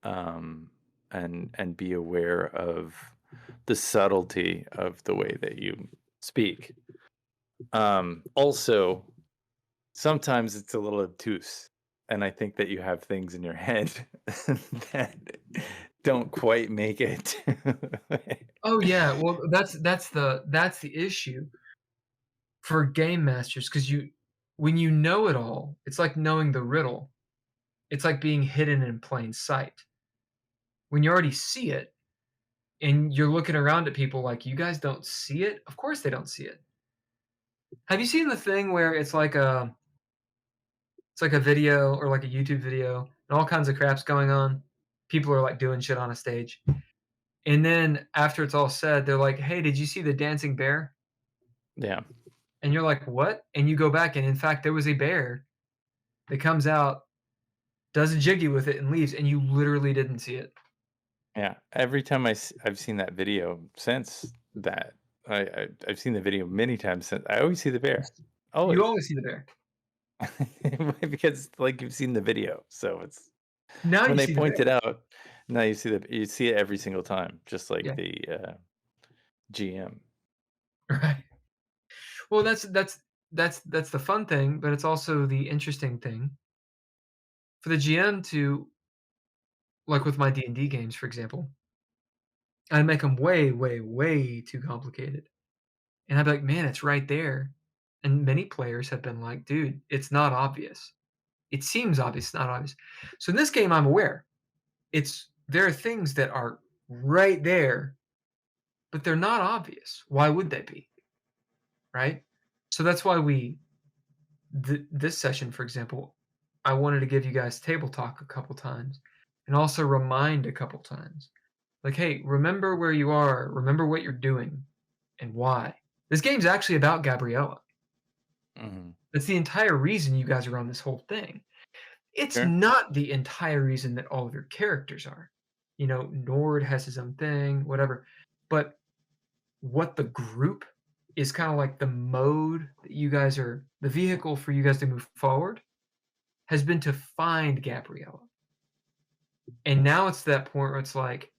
and be aware of the subtlety of the way that you speak. Also, sometimes it's a little obtuse, and I think that you have things in your head that don't quite make it. Oh yeah, well that's the issue for game masters because when you know it all, it's like knowing the riddle. It's like being hidden in plain sight. When you already see it and you're looking around at people like you guys don't see it, of course they don't see it. Have you seen the thing where it's like a video or like a YouTube video and all kinds of crap's going on? People are like doing shit on a stage. And then after it's all said, they're like, "Hey, did you see the dancing bear?" Yeah. And you're like, "What?" And you go back, and in fact, there was a bear that comes out, does a jiggy with it, and leaves, and you literally didn't see it. Yeah, every time I've seen that video since that, I've seen the video many times since. I always see the bear, You always, always see the bear. because like you've seen the video, so it's Now when you they see the point bear. it out. Now you see it every single time, just like Yeah, the GM. right. Well, that's the fun thing, but it's also the interesting thing for the GM to like with my D&D games, for example. I make them way, way, way too complicated, and I'd be like, "Man, it's right there." And many players have been like, "Dude, it's not obvious. It seems obvious, it's not obvious." So in this game, I'm aware. There are things that are right there, but they're not obvious. Why would they be? Right? So that's why this session, for example, I wanted to give you guys table talk a couple times and also remind a couple times. Like, hey, remember where you are, remember what you're doing and why. This game's actually about Gabriella. Hmm. That's the entire reason you guys are on this whole thing. It's Sure. not the entire reason that all of your characters are. You know, Nord has his own thing, whatever. But what the group is kind of like the mode that you guys are, the vehicle for you guys to move forward has been to find Gabriella. And now it's that point where it's like,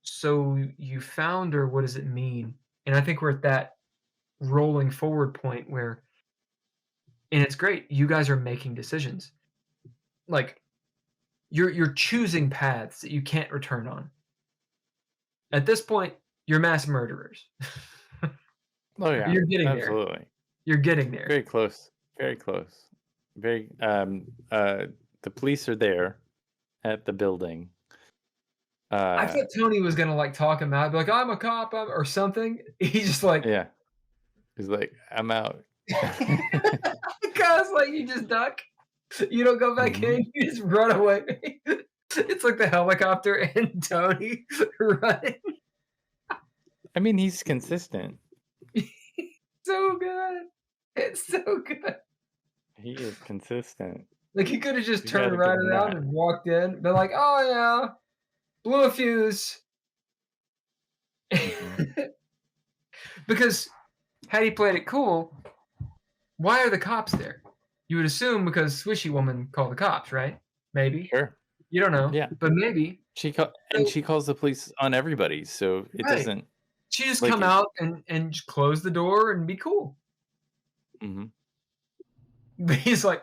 so you found her, what does it mean? And I think we're at that rolling forward point where, and it's great, you guys are making decisions. Like you're choosing paths that you can't return on. At this point, you're mass murderers. Oh yeah, You're getting there. absolutely. You're getting there. Very close. Very close. Very. The police are there at the building. I thought Tony was gonna like talk him out, be like, "I'm a cop," or something. He's just like, Yeah. He's like, I'm out. because like you just duck, you don't go back Mhm. in, you just run away. It's like the helicopter and Tony running. I mean, he's consistent. So good. It's so good. He is consistent. Like he could have just You turned gotta give right him around that. and walked in, been like, "Oh yeah, blew a fuse." Mhm. Because had he played it cool, why are the cops there? You would assume because Swishy Woman called the cops, right? Maybe. Sure. You don't know. Yeah. But maybe. She calls the police on everybody, so it Right. doesn't. She just like come it- out and just close the door and be cool. Mhm. But he's like,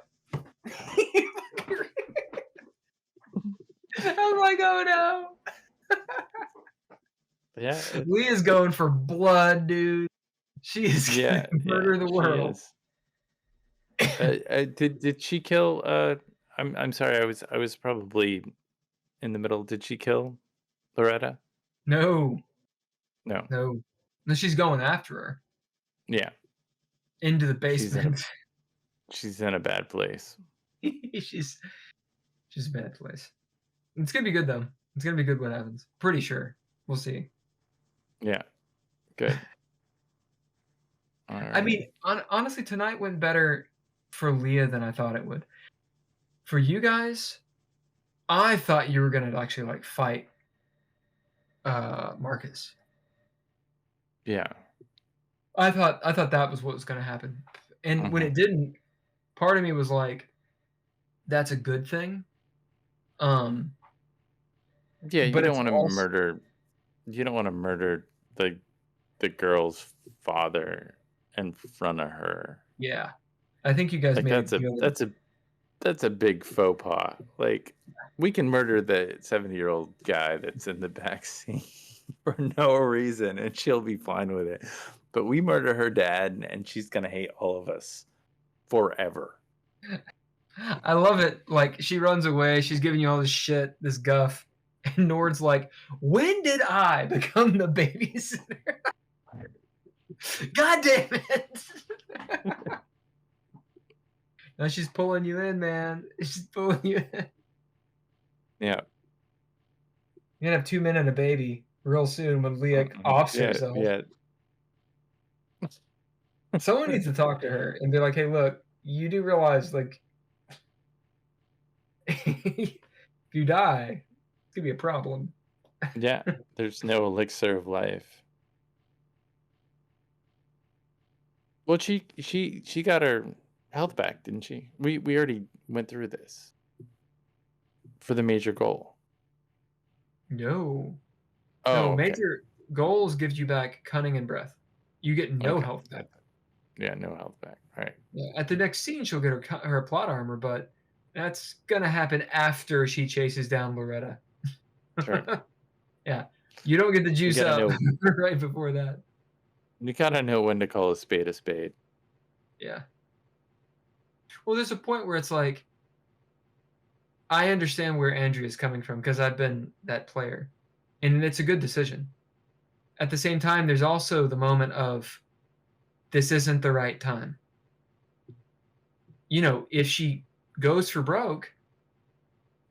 I'm like, oh no. Yeah. Leah's going for blood, dude. She is Yeah. gonna murder the world. Did she kill? I'm sorry. I was probably in the middle. Did she kill Loretta? No. No. No, she's going after her Yeah. into the basement. She's in a bad place. she's a bad place. It's gonna be good though. It's gonna be good what happens. Pretty sure. We'll see. Yeah. Good. All right. I mean, honestly, tonight went better for Leah than I thought it would. For you guys, I thought you were gonna actually like fight Marcus. Yeah. I thought that was what was gonna happen. And when it didn't, part of me was like, that's a good thing. Yeah, you but don't it's want to also- murder. You don't want to murder the girl's father in front of her. Yeah, I think you guys Like made that's a big faux pas. Like we can murder the 70-year-old guy that's in the back seat for no reason, and she'll be fine with it. But we murder her dad, and she's gonna hate all of us forever. I love it. Like she runs away, she's giving you all this shit, this guff, and Nord's like, "When did I become the babysitter?" God damn it! Now she's pulling you in, man. She's pulling you in. Yeah. You're gonna have 2 men and a baby real soon when Leah offs herself. Yeah. Someone needs to talk to her and be like, "Hey, look, you do realize, like, if you die, it's gonna be a problem." Yeah. There's no elixir of life. Well, she got her health back, didn't she? We already went through this for the major goal. No. Oh, No, okay. major goals gives you back cunning and breath. You get no Okay. health back. Yeah, no health back. All right. Yeah, at the next scene, she'll get her plot armor, but that's gonna happen after she chases down Loretta. Sure. Yeah, you don't get the juice gotta out right before that. You gotta know when to call a spade a spade. Yeah. Well, there's a point where it's like, I understand where Andrea's coming from because I've been that player, and it's a good decision. At the same time, there's also the moment of, this isn't the right time. You know, if she goes for broke,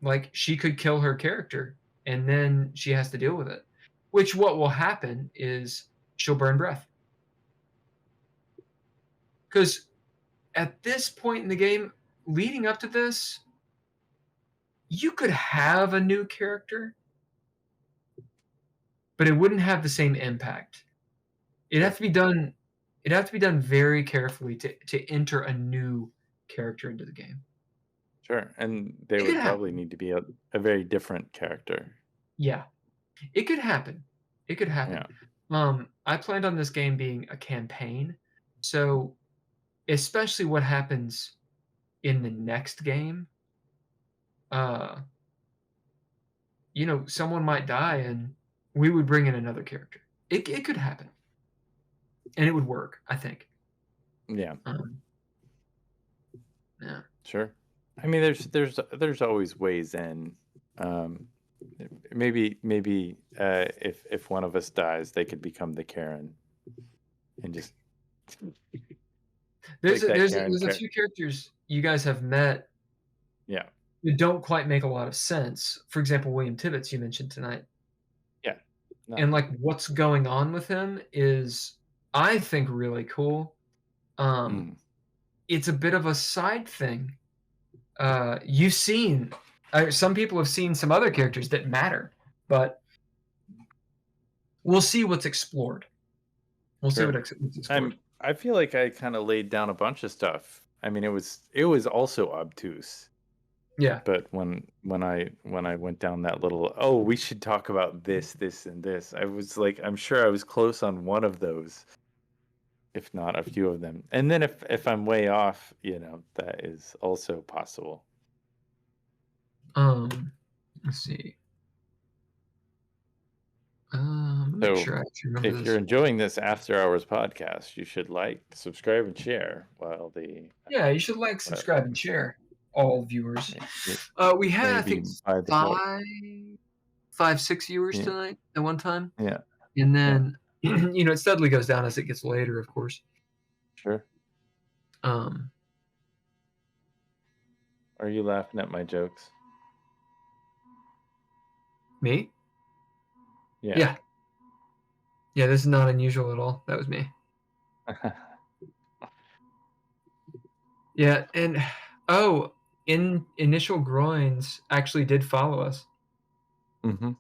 like she could kill her character and then she has to deal with it. Which what will happen is she'll burn breath. Because at this point in the game, leading up to this, you could have a new character, but it wouldn't have the same impact. It'd have to be done very carefully to enter a new character into the game. Sure. And they would probably need to be a very different character. Yeah. It could happen. It could happen. Yeah. I planned on this game being a campaign. So especially what happens in the next game, you know, someone might die and we would bring in another character. It could happen. And it would work, I think. Yeah. Yeah. Sure. I mean, there's always ways in. Maybe if one of us dies, they could become the Karen, and just. There's a few characters you guys have met. Yeah. That don't quite make a lot of sense. For example, William Tibbets you mentioned tonight. Yeah. No. And like what's going on with him is, I think, really cool. It's a bit of a side thing. You've seen, some people have seen some other characters that matter, but we'll see what's explored. We'll see what's explored. I feel like I kind of laid down a bunch of stuff. I mean, it was also obtuse. Yeah. But when I went down that little, oh, we should talk about this, this, and this, I was like, I'm sure I was close on one of those, if not a few of them. And then if I'm way off, that is also possible. Let's see. Make So sure I actually remember if this. you're enjoying this After Hours podcast, you should like, subscribe, and share while Yeah, you should like, subscribe, and share, all viewers. We had, I think, buy the book. 6 viewers tonight at one time. Yeah. And then, it steadily goes down as it gets later, of course. Sure. Are you laughing at my jokes? Me? Yeah. Yeah, this is not unusual at all. That was me. Yeah, and Initial Groins actually did follow us. Mm-hmm.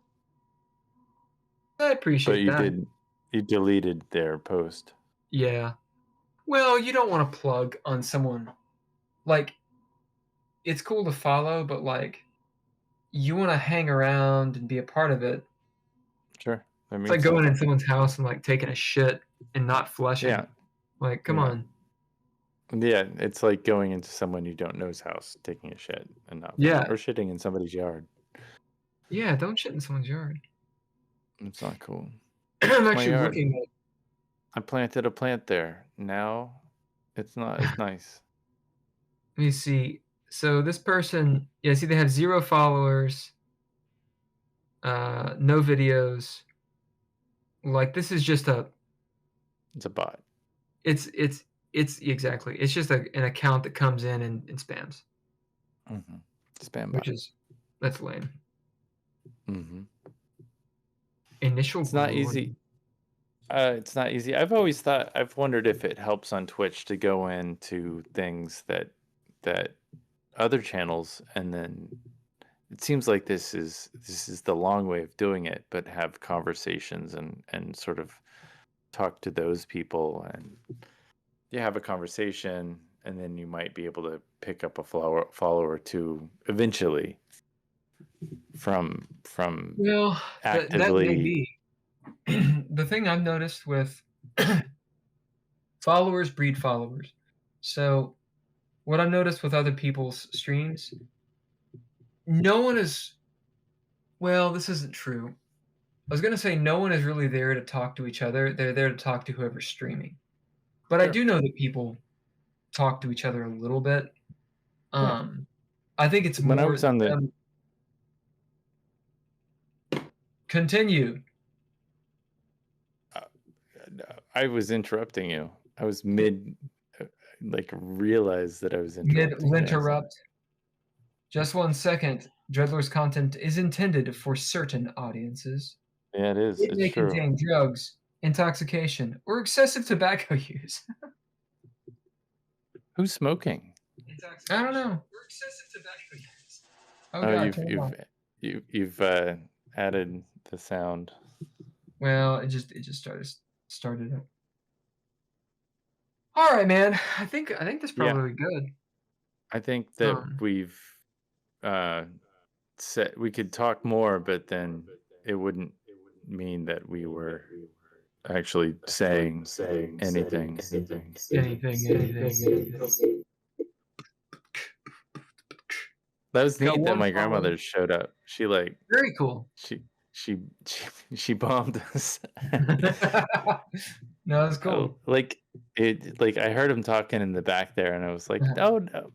I appreciate that. You deleted their post. Yeah. Well, you don't want to plug on someone. Like, it's cool to follow, but like, you want to hang around and be a part of it. Sure. It's like going in someone's house and like taking a shit and not flushing. Yeah. Like, come on. Yeah, it's like going into someone you don't know's house, taking a shit and not or shitting in somebody's yard. Yeah, don't shit in someone's yard. It's not cool. I'm actually looking at. I planted a plant there. Now it's not as nice. Let me see. So this person, see, they have 0 followers, no videos. Like, this is just it's a bot. It's exactly. It's just an account that comes in and spams. Mm-hmm. Spam bot. That's lame. Mm-hmm. Initial. It's not easy. It's not easy. I've wondered if it helps on Twitch to go into things that other channels, and then it seems like this is the long way of doing it, but have conversations and sort of talk to those people, and you have a conversation, and then you might be able to pick up a follower or two eventually from actively. That may be. The thing I've noticed with followers breed followers. So what I've noticed with other people's streams, no one is. Well, this isn't true. I was going to say no one is really there to talk to each other. They're there to talk to whoever's streaming. But sure. I do know that people talk to each other a little bit. I think it's when I was on the continue. I was interrupting you. I was realized that I was interrupting. Mid-interrupt. Just 1 second. DreadLore's content is intended for certain audiences. Yeah, it is. It may contain drugs, intoxication, or excessive tobacco use. Who's smoking? I don't know. Or excessive tobacco use. You've added the sound. Well, it just started up. All right, man. I think that's probably good. I think that we've said we could talk more, but then it wouldn't mean that we were actually saying anything. That was neat that my grandmother showed up. She very cool. She bombed us. No, that's cool. I heard him talking in the back there, and I was like,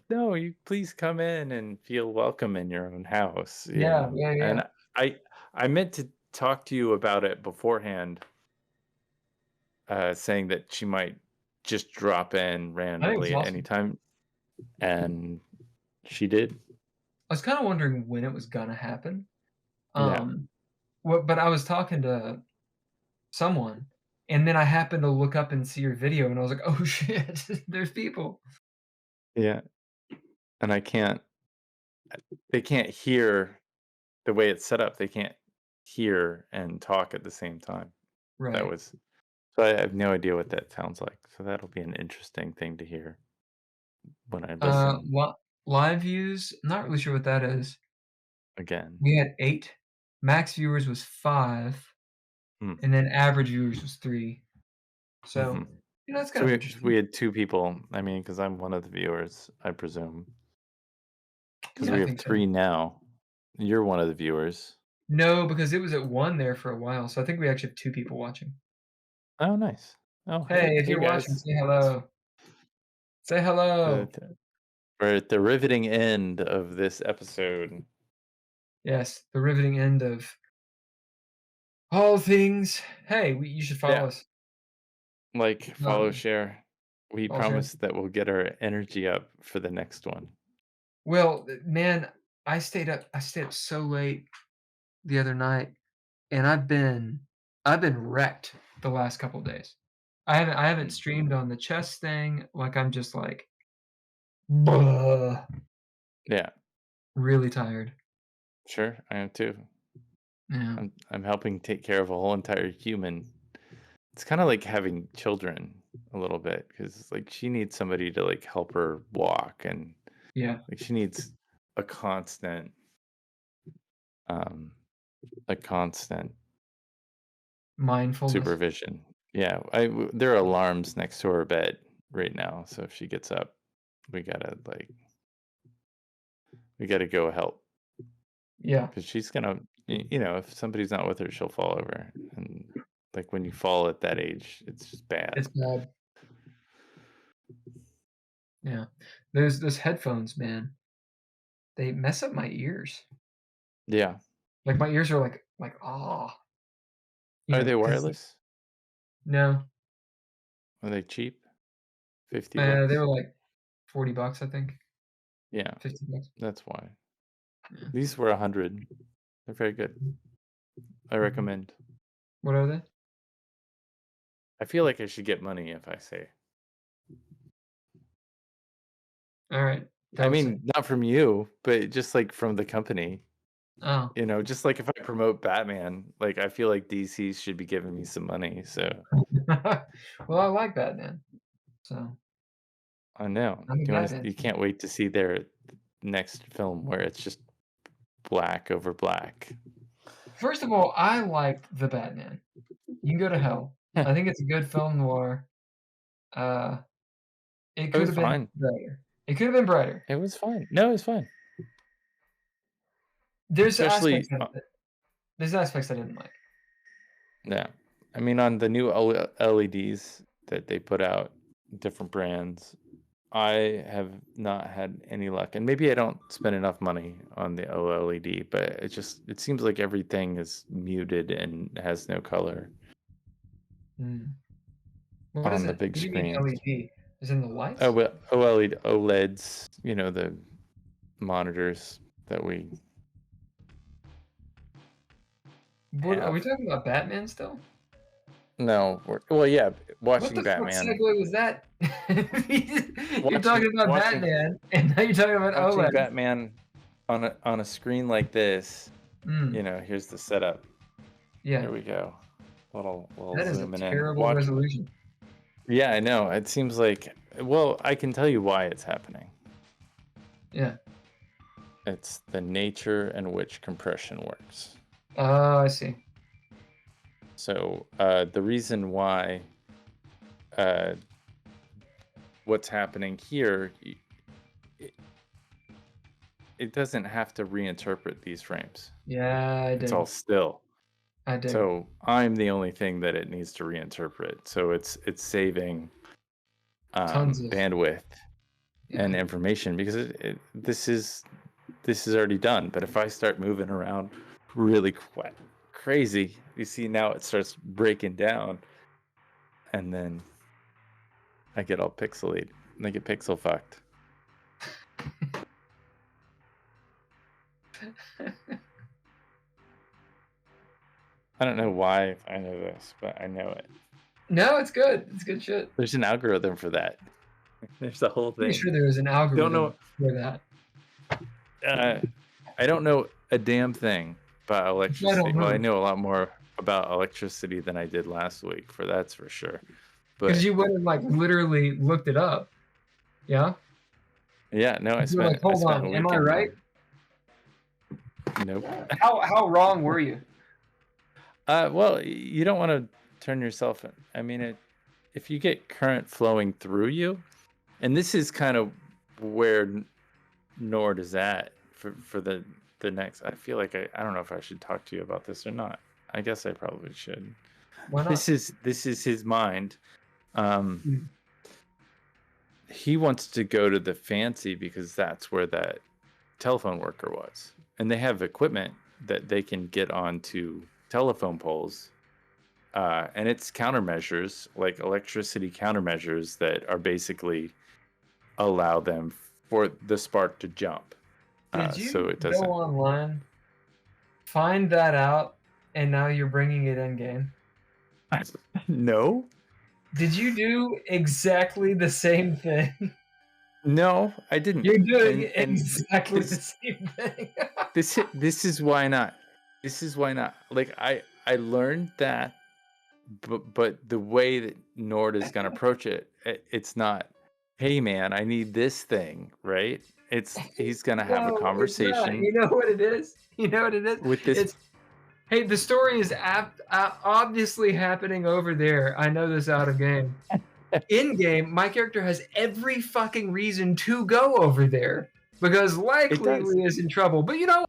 no, you please come in and feel welcome in your own house. Yeah. And I meant to talk to you about it beforehand, saying that she might just drop in randomly at any time, and she did. I was kind of wondering when it was gonna happen. But I was talking to someone, and then I happened to look up and see your video, and I was like, oh shit, there's people. Yeah. And they can't hear the way it's set up. They can't hear and talk at the same time. Right. That was So I have no idea what that sounds like. So that'll be an interesting thing to hear when I listen Live views, not really sure what that is. again. We had 8. Max viewers was 5, Hmm. and then average viewers was 3. So, Mhm. that's So kind of we interesting. had 2 people. I mean, because I'm one of the viewers, I presume. Because Yeah, we I have think so. 3 now. You're one of the viewers. No, because it was at 1 there for a while, so I think we actually have 2 people watching. Oh, nice. Oh, Hey, if hey you're watching, guys. say hello. Say hello. We're at the riveting end of this episode. Yes, the riveting end of all things. Hey, you should follow Yeah, us. like, follow, Um, share. We follow, share. promise that we'll get our energy up for the next one. Well, man, I stayed up so late the other night, and I've been wrecked the last couple of days. I haven't streamed on the chess thing. Like I'm just like, Yeah, really tired. sure, I am too. Yeah. I'm helping take care of a whole entire human. It's kind of like having children a little bit because like she needs somebody to like help her walk and Yeah. like she needs a constant um a constant Mindfulness. supervision. Yeah, there are alarms next to her bed right now, so if she gets up, we gotta go help Yeah. because she's gonna if somebody's not with her, she'll fall over and like when you fall at that age, it's just bad. It's bad. Yeah. Those headphones, man. They mess up my ears. Yeah. Like my ears are like Are they 'cause wireless? no. Are they cheap? 50 They bucks? were like $40, I think. Yeah, $50. that's why. Yeah. These were 100. They're very good. I Mhm. recommend. What are they? I feel like I should get money if I say. All right. I Don't say. mean, not from you, but just like from the company. Oh. Just like if I promote Batman, like I feel like DC should be giving me some money. So Well, I like Batman. So, I know. I'm a Batman You fan. can't wait to see their next film where it's just black over black. First of all, I liked The Batman. You Can Go to Hell. I think it's a good film noir. Uh, it It could was have been fine. brighter. It could have been brighter. It was fine. No, it was fine. There's aspects Especially of it. There's aspects I didn't like. yeah. I mean, on the new LEDs that they put out, different brands, I have not had any luck. And maybe I don't spend enough money on the OLED, but it seems like everything is muted and has no color What is on the it? big What do you mean screens. LED? Is in the Oh, lights? well, OLEDs, the monitors that we What are we have. talking about Batman still? No, well, yeah, What watching the fuck Batman. segue was that? You're talking about Watching Batman, and now you're talking about watching OLED. Batman on a screen like this, here's the setup. Yeah, Here we go. Little that is a zooming in. terrible resolution. Yeah, I know. It seems like well, I can tell you why it's happening. Yeah. It's the nature in which compression works. Oh, I see. So the reason why what's happening here, it doesn't have to reinterpret these frames. Yeah, I did. It's all still. I did. So I'm the only thing that it needs to reinterpret. So it's saving Tons of bandwidth and information because this is already done. But if I start moving around really crazy, you see now it starts breaking down, and then I get all pixelated. I get pixel fucked. I don't know why I know this, but I know it. No, it's good. It's good shit. There's an algorithm for that. There's the whole thing. Pretty sure there is an algorithm for that. I don't know a damn thing about electricity. Well, I know a lot more about electricity than I did last week, for that's for sure. Because But you went and like literally looked it up. Yeah. yeah, no, I You were like, spent hold a on, am I weekend. right? Nope. How wrong were you? Well, you don't want to turn yourself in. I mean, if you get current flowing through you, and this is kind of where Nord is at for the next. I feel like I don't know if I should talk to you about this or not. I guess I probably should. Why not? This is his mind. He wants to go to the fancy because that's where that telephone worker was, and they have equipment that they can get onto telephone poles, and it's countermeasures, like electricity countermeasures that are basically allow them for the spark to jump. Did you So it doesn't go online, find that out, and now you're bringing it in game? No, Did you do exactly the same thing? no, I didn't. You're doing And exactly this- the same thing. this is why not. This is why not. Like I learned that, but the way that Nord is gonna approach it, it's not, hey man, I need this thing, right? He's gonna have No, a it's not. conversation You know what it is? You know what it is? with this. It's, hey, the story is obviously happening over there. I know this out of game. In game, my character has every fucking reason to go over there because likely does. Leah's in trouble. But you know,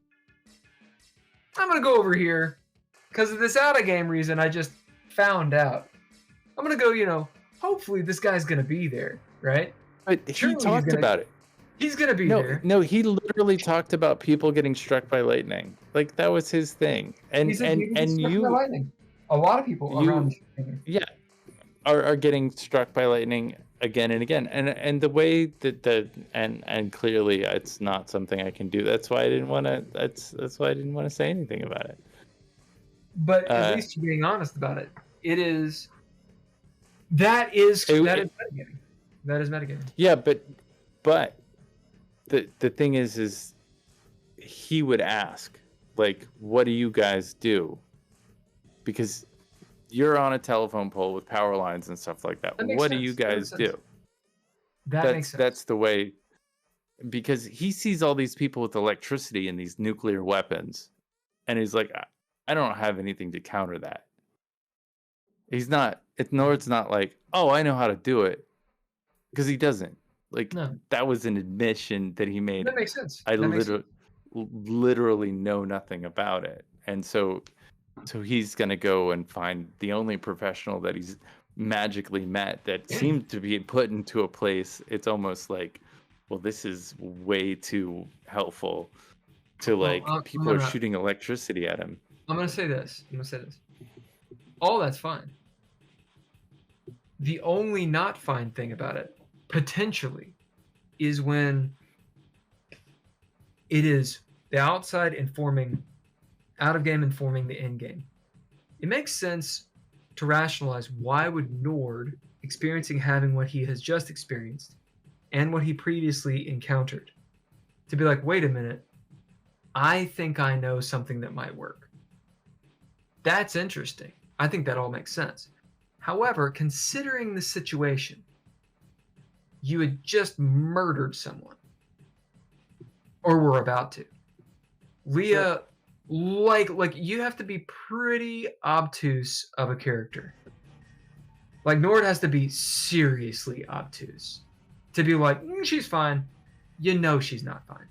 I'm gonna go over here because of this out of game reason I just found out. I'm gonna go. You know, hopefully this guy's gonna be there, right? But Surely he he's talked gonna- about it. He's gonna be No, there. no, he literally talked about people getting struck by lightning. Like that was his thing. And He said he gets struck by you, lightning. A lot of people around. yeah, are getting struck by lightning again and again. And the way that and clearly it's not something I can do. That's why I didn't want to. That's why I didn't want to say anything about it. But at least you're being honest about it. It is. That is metagaming. That is metagaming. Yeah, but the thing is he would ask, like, what do you guys do? Because you're on a telephone pole with power lines and stuff like that. That makes What do sense. you That guys makes sense. do? That makes sense. That's the way, because he sees all these people with electricity and these nuclear weapons, and he's like, I don't have anything to counter that. Nord's not like, oh, I know how to do it, because he doesn't. Like, No. that was an admission that he made. That makes sense. I That makes literally know nothing about it, and so he's gonna go and find the only professional that he's magically met that seemed to be put into a place. It's almost like, well, this is way too helpful to like people are shooting electricity at him. I'm gonna say this. All that's fine. The only not fine thing about it, potentially, is when it is the outside informing, out of game informing the in game. It makes sense to rationalize why would Nord, experiencing having what he has just experienced and what he previously encountered, to be like, wait a minute, I think I know something that might work. That's interesting. I think that all makes sense. However, considering the situation, you had just murdered someone, or were about to. Leah, like you have to be pretty obtuse of a character. Like Nord has to be seriously obtuse to be like, she's fine. You know she's not fine.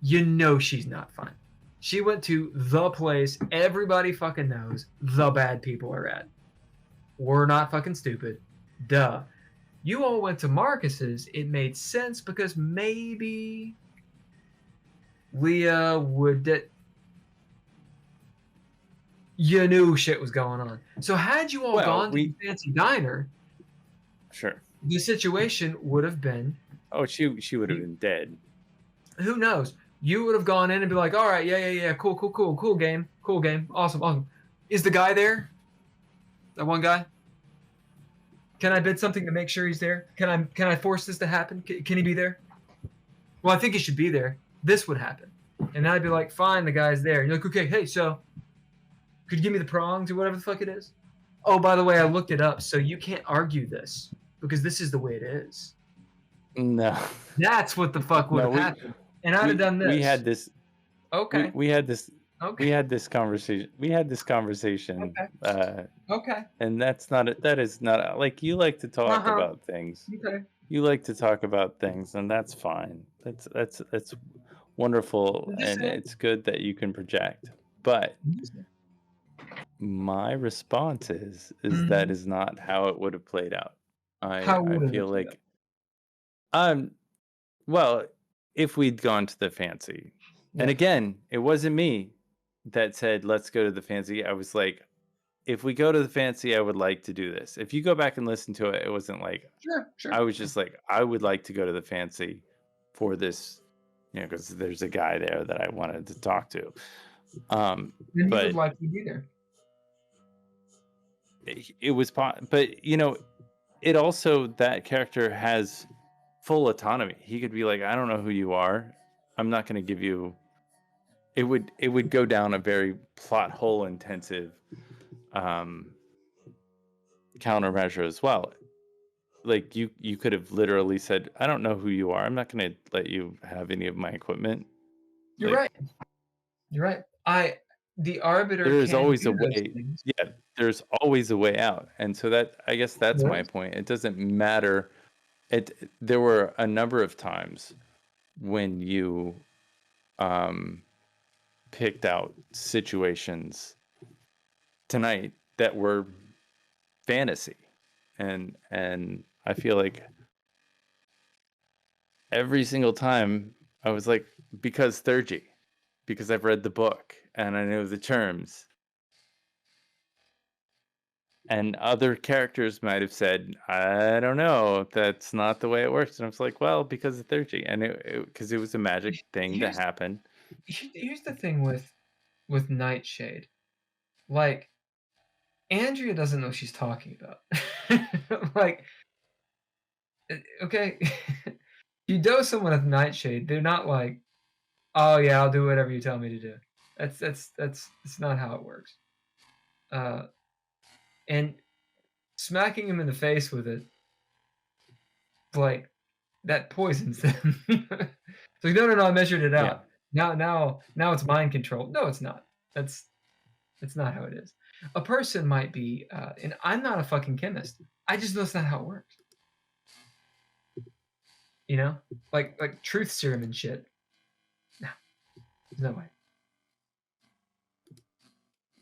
You know she's not fine. She went to the place everybody fucking knows the bad people are at. We're not fucking stupid. Duh. You all went to Marcus's. It made sense because maybe Leah would... You knew shit was going on. So had you all gone to the fancy diner, sure, the situation would have been... Oh, she would have been dead. Who knows? You would have gone in and be like, all right, yeah, cool game, awesome. Is the guy there? That one guy? Can I bid something to make sure he's there? Can I force this to happen? Can he be there? Well, I think he should be there. This would happen. And I'd be like, fine, the guy's there. And you're like, okay, hey, so Could you give me the prongs or whatever the fuck it is? Oh, by the way, I looked it up, so you can't argue this because this is the way it is. No. That's what the fuck would No, have happened. And I'd have done this. We had this. Okay. We had this. Okay. We had this conversation. Okay. And that's not. That is not like you like to talk Uh-huh. about things. Okay. You like to talk about things, and that's fine. That's wonderful, and it's good that you can project. But my response is that is not how it would have played out. I feel like, well, if we'd gone to the fancy, and again, it wasn't me that said let's go to the fancy. I was like, if we go to the fancy, I would like to do this. If you go back and listen to it, it wasn't like Sure. I was just like, I would like to go to the fancy for this, because there's a guy there that I wanted to talk to. And he would like to be there. It was, but it also, that character has full autonomy. He could be like, I don't know who you are. I'm not going to give you. It would go down a very plot hole intensive countermeasure as well. Like you could have literally said, I don't know who you are. I'm not going to let you have any of my equipment. You're right. The Arbiter. There's always a way. Yeah, there's always a way out, and so I guess that's my point. It doesn't matter. There were a number of times when you picked out situations tonight that were fantasy, and I feel like every single time I was like, because Thurgy, because I've read the book and I know the terms. And other characters might have said, I don't know, that's not the way it works. And I was like, well, because of Thurgy. And because it was a magic thing that happened. Here's the thing with Nightshade. Like, Andrea doesn't know what she's talking about. Like, okay, you dose someone with Nightshade, they're not like, oh yeah, I'll do whatever you tell me to do. That's not how it works. And smacking him in the face with it, like, that poisons them. It's like, no, I measured it out. Yeah. Now it's mind control. No, it's not. That's not how it is. A person might be, and I'm not a fucking chemist. I just know that's not how it works. Like truth serum and shit. No, there's no way.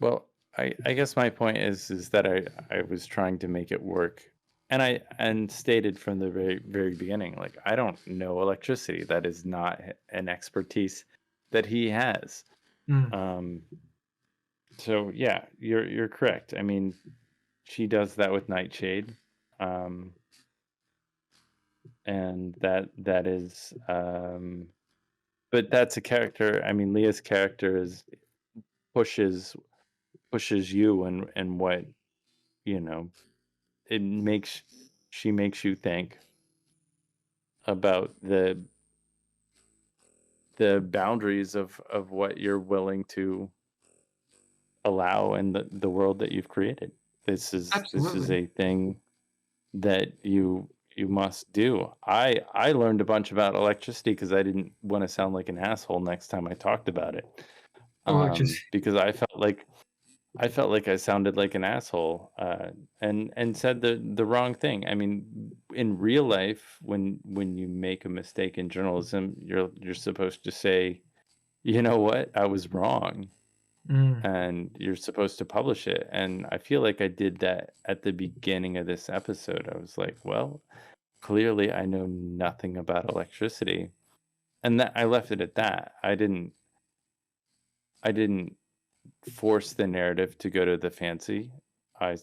Well, I guess my point is that I was trying to make it work, and stated from the very, very beginning, like, I don't know electricity. That is not an expertise that he has. So yeah, you're correct. I mean, she does that with Nightshade, and that is, but that's a character. I mean, Leah's character pushes you and what she makes you think about the boundaries of what you're willing to allow in the world that you've created. This is a thing that you must do. I learned a bunch about electricity because I didn't want to sound like an asshole next time I talked about it. Because I felt like I sounded like an asshole, and said the wrong thing. I mean, in real life, when you make a mistake in journalism, you're supposed to say, you know what, I was wrong, and you're supposed to publish it. And I feel like I did that at the beginning of this episode. I was like, well, clearly I know nothing about electricity, and that I left it at that. I didn't force the narrative to go to the fancy. I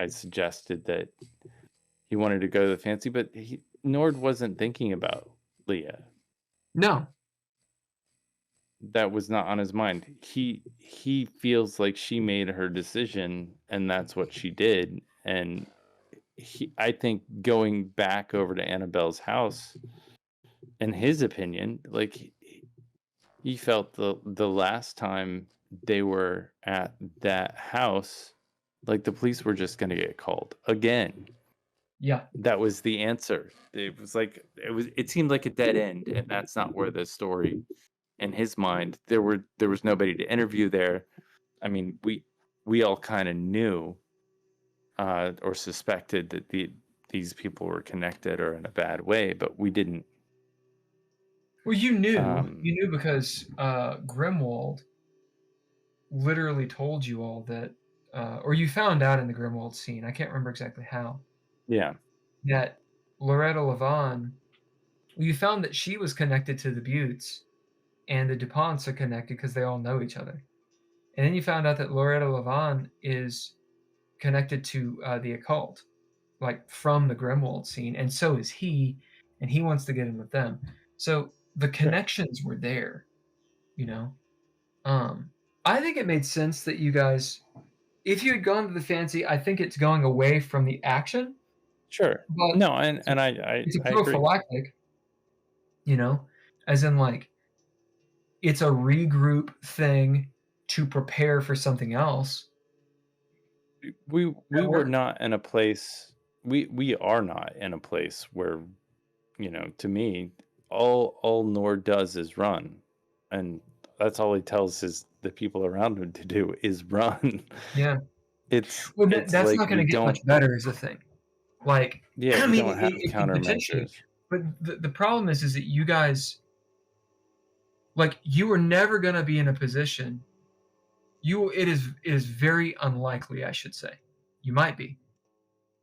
suggested that he wanted to go to the fancy, but Nord wasn't thinking about Leah. No, that was not on his mind. He feels like she made her decision, and that's what she did. And I think going back over to Annabelle's house, in his opinion, like, he felt the last time they were at that house, like the police were just going to get called again. Yeah. That was the answer. It seemed like a dead end, and that's not where the story, in his mind, there was nobody to interview there. I mean, we all kind of knew or suspected that these people were connected or in a bad way, but we didn't. Well, you knew because Grimwald literally told you all that, or you found out in the Grimwald scene. I can't remember exactly how. Yeah. That Loretta Levon, you found that she was connected to the Buttes, and the DuPonts are connected because they all know each other. And then you found out that Loretta Levon is connected to the occult, like from the Grimwald scene, and so is he, and he wants to get in with them. So the connections were there, you know. I think it made sense that you guys, if you had gone to the fancy, I think it's going away from the action. Sure. But no, and I it's a I agree. prophylactic, you know, as in like it's a regroup thing to prepare for something else. We were not in a place. We are not in a place where, to me, all Nord does is run, and that's all he tells the people around him to do is run. Yeah. It's that's like not going to get much better, is the thing. Like, yeah, I we mean, don't have it could potentially, countermeasures. but the problem is that you guys, like, you were never going to be in a position. It is very unlikely, I should say. You might be.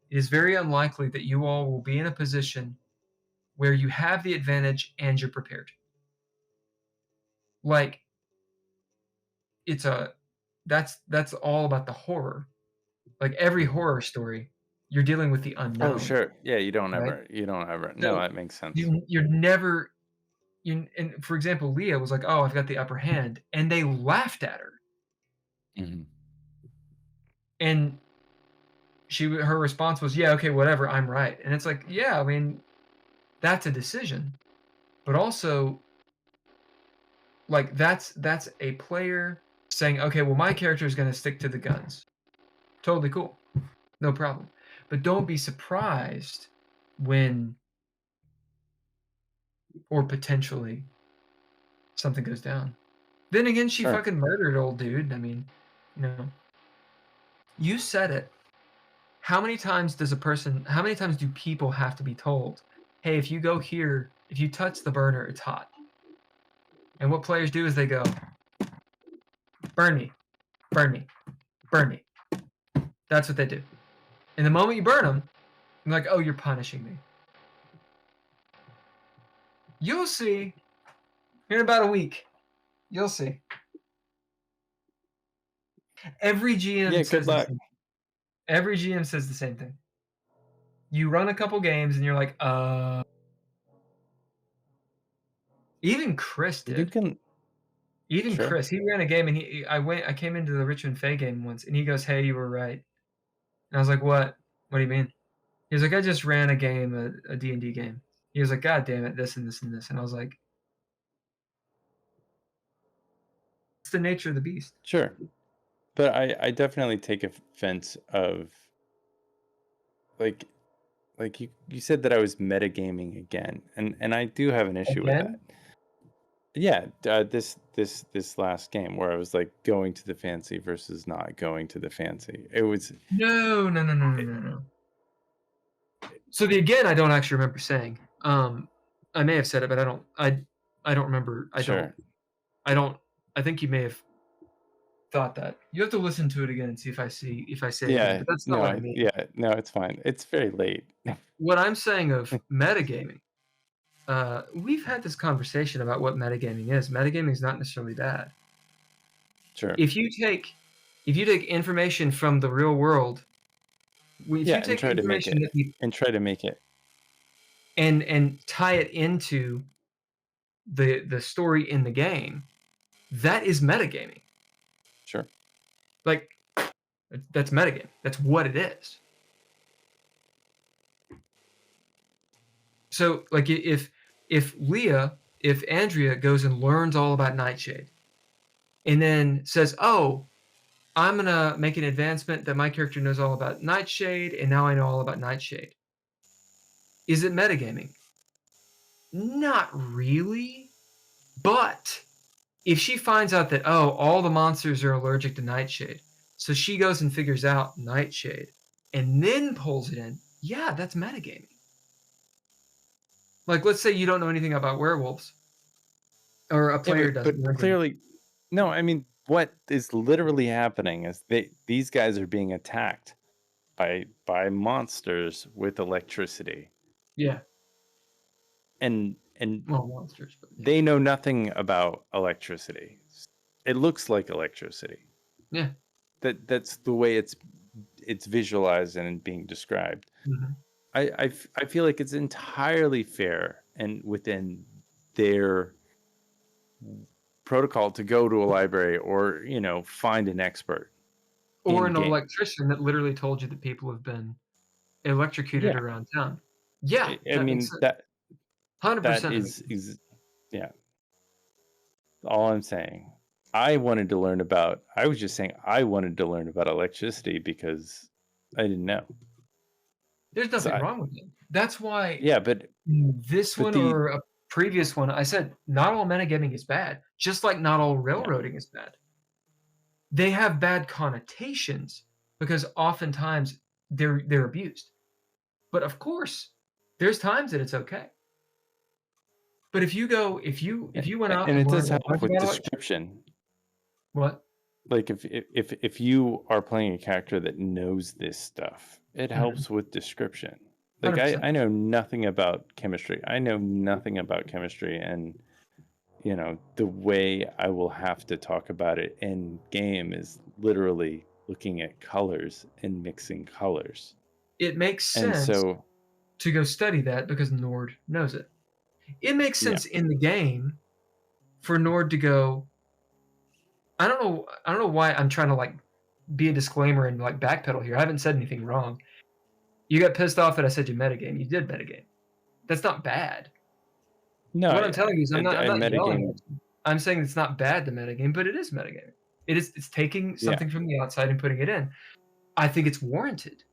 It is very unlikely that you all will be in a position where you have the advantage and you're prepared. Like, that's all about the horror. Like every horror story, you're dealing with the unknown. Oh, sure. Yeah, you don't right? ever. No, that makes sense. You're never. And for example, Leah was like, "Oh, I've got the upper hand," and they laughed at her. Mm-hmm. And her response was, "Yeah, okay, whatever, I'm right." And it's like, yeah, I mean, that's a decision, but also, like that's a player saying, "Okay, well, my character is going to stick to the guns." Totally cool, no problem. But don't be surprised when, or potentially, something goes down. Then again, she fucking murdered old dude. I mean, you said it. How many times do people have to be told, hey, if you go here, if you touch the burner, it's hot? And what players do is they go, burn me, burn me, burn me. That's what they do. And the moment you burn them, you're like, oh, you're punishing me. You'll see. Here in about a week, you'll see. Every GM says the same thing. Every GM says the same thing. You run a couple games and you're like, even Chris did. Chris, he ran a game and I came into the Richmond Fay game once and he goes, hey, you were right. And I was like, what? What do you mean? He was like, I just ran a game, a D&D game. He was like, God damn it, this and this and this. And I was like, it's the nature of the beast. Sure. But I definitely take offense of, like you said that I was metagaming again, and I do have an issue with that. Yeah, this last game where I was like going to the fancy versus not going to the fancy. It was no. So the again, I don't actually remember saying. I may have said it, but I don't remember. I don't. I think you may have thought that. You have to listen to it again and see if I say it again, but that's not what I mean. Yeah, no, it's fine. It's very late. What I'm saying of metagaming, we've had this conversation about what metagaming is. Metagaming is not necessarily bad. Sure. If you take information from the real world, and try to make it and tie it into the story in the game, that is metagaming. Sure. Like, that's metagame. That's what it is. So, like, if Andrea goes and learns all about Nightshade, and then says, "Oh, I'm gonna make an advancement that my character knows all about Nightshade, and now I know all about Nightshade." Is it metagaming? Not really. But if she finds out that, oh, all the monsters are allergic to Nightshade, so she goes and figures out Nightshade and then pulls it in, yeah, that's metagaming. Like, let's say you don't know anything about werewolves, or a player doesn't. But clearly, no. I mean, what is literally happening is these guys are being attacked by monsters with electricity. Yeah. And well, monsters, but yeah. They know nothing about electricity. It looks like electricity. Yeah. That's the way it's visualized and being described. Mm-hmm. I feel like it's entirely fair and within their protocol to go to a library or, you know, find an expert. Or an electrician that literally told you that people have been electrocuted around town. Yeah. I mean, that 100%. That is yeah. All I'm saying. I wanted to learn about electricity because I didn't know. There's nothing wrong with it. That's why but this one or a previous one, I said not all metagaming is bad, just like not all railroading is bad. They have bad connotations because oftentimes they're abused. But of course, there's times that it's okay. But if you went out and it does help with description. What? Like if you are playing a character that knows this stuff, it helps with description. Like I know nothing about chemistry. And you know, the way I will have to talk about it in game is literally looking at colors and mixing colors. It makes sense to go study that because Nord knows it. It makes sense in the game for Nord to go, I don't know why I'm trying to like be a disclaimer and like backpedal here. I haven't said anything wrong. You got pissed off that I said you metagame. You did metagame. That's not bad. No, what I'm telling you is I'm not yelling. I'm saying it's not bad to metagame, but it is metagaming. It's taking something from the outside and putting it in. I think it's warranted.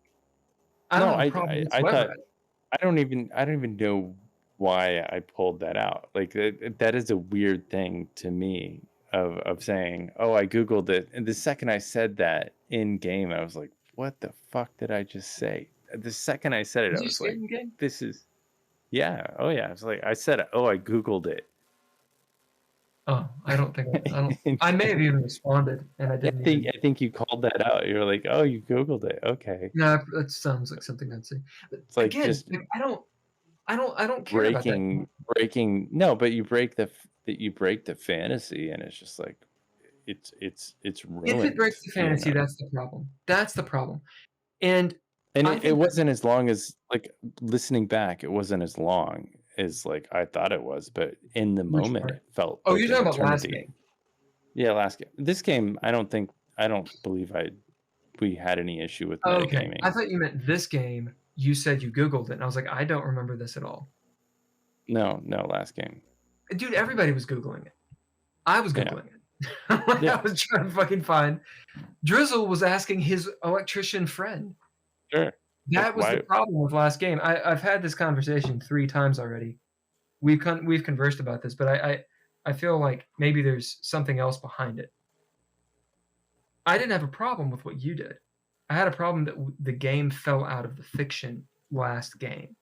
I don't even know why I pulled that out. Like that is a weird thing to me of saying, oh, I Googled it. And the second I said that in game, I was like, what the fuck did I just say? The second I said it, I was like, this is, oh yeah. I was like, I said, oh, I Googled it. Oh, I may have even responded and I didn't. I think you called that out. You were like, oh, you Googled it. Okay. No, that sounds like something I'd say. But it's like again, just I don't care about that. breaking. No, but you break the fantasy, and it's just like it's ruined. If it breaks the fantasy, that's the problem. That's the problem. And it wasn't as long as, like, listening back, it wasn't as long as like I thought it was, but in the moment it felt. Oh, you're talking about last game. Yeah, last game. This game, I don't believe we had any issue with metagaming. I thought you meant this game. You said you Googled it, and I was like, I don't remember this at all. No, last game. Dude, everybody was Googling it. I was Googling it. I was trying to fucking find. Drizzle was asking his electrician friend. Sure. That was the problem with last game. I've had this conversation 3 times already. We've conversed about this, but I feel like maybe there's something else behind it. I didn't have a problem with what you did. I had a problem that the game fell out of the fiction last game,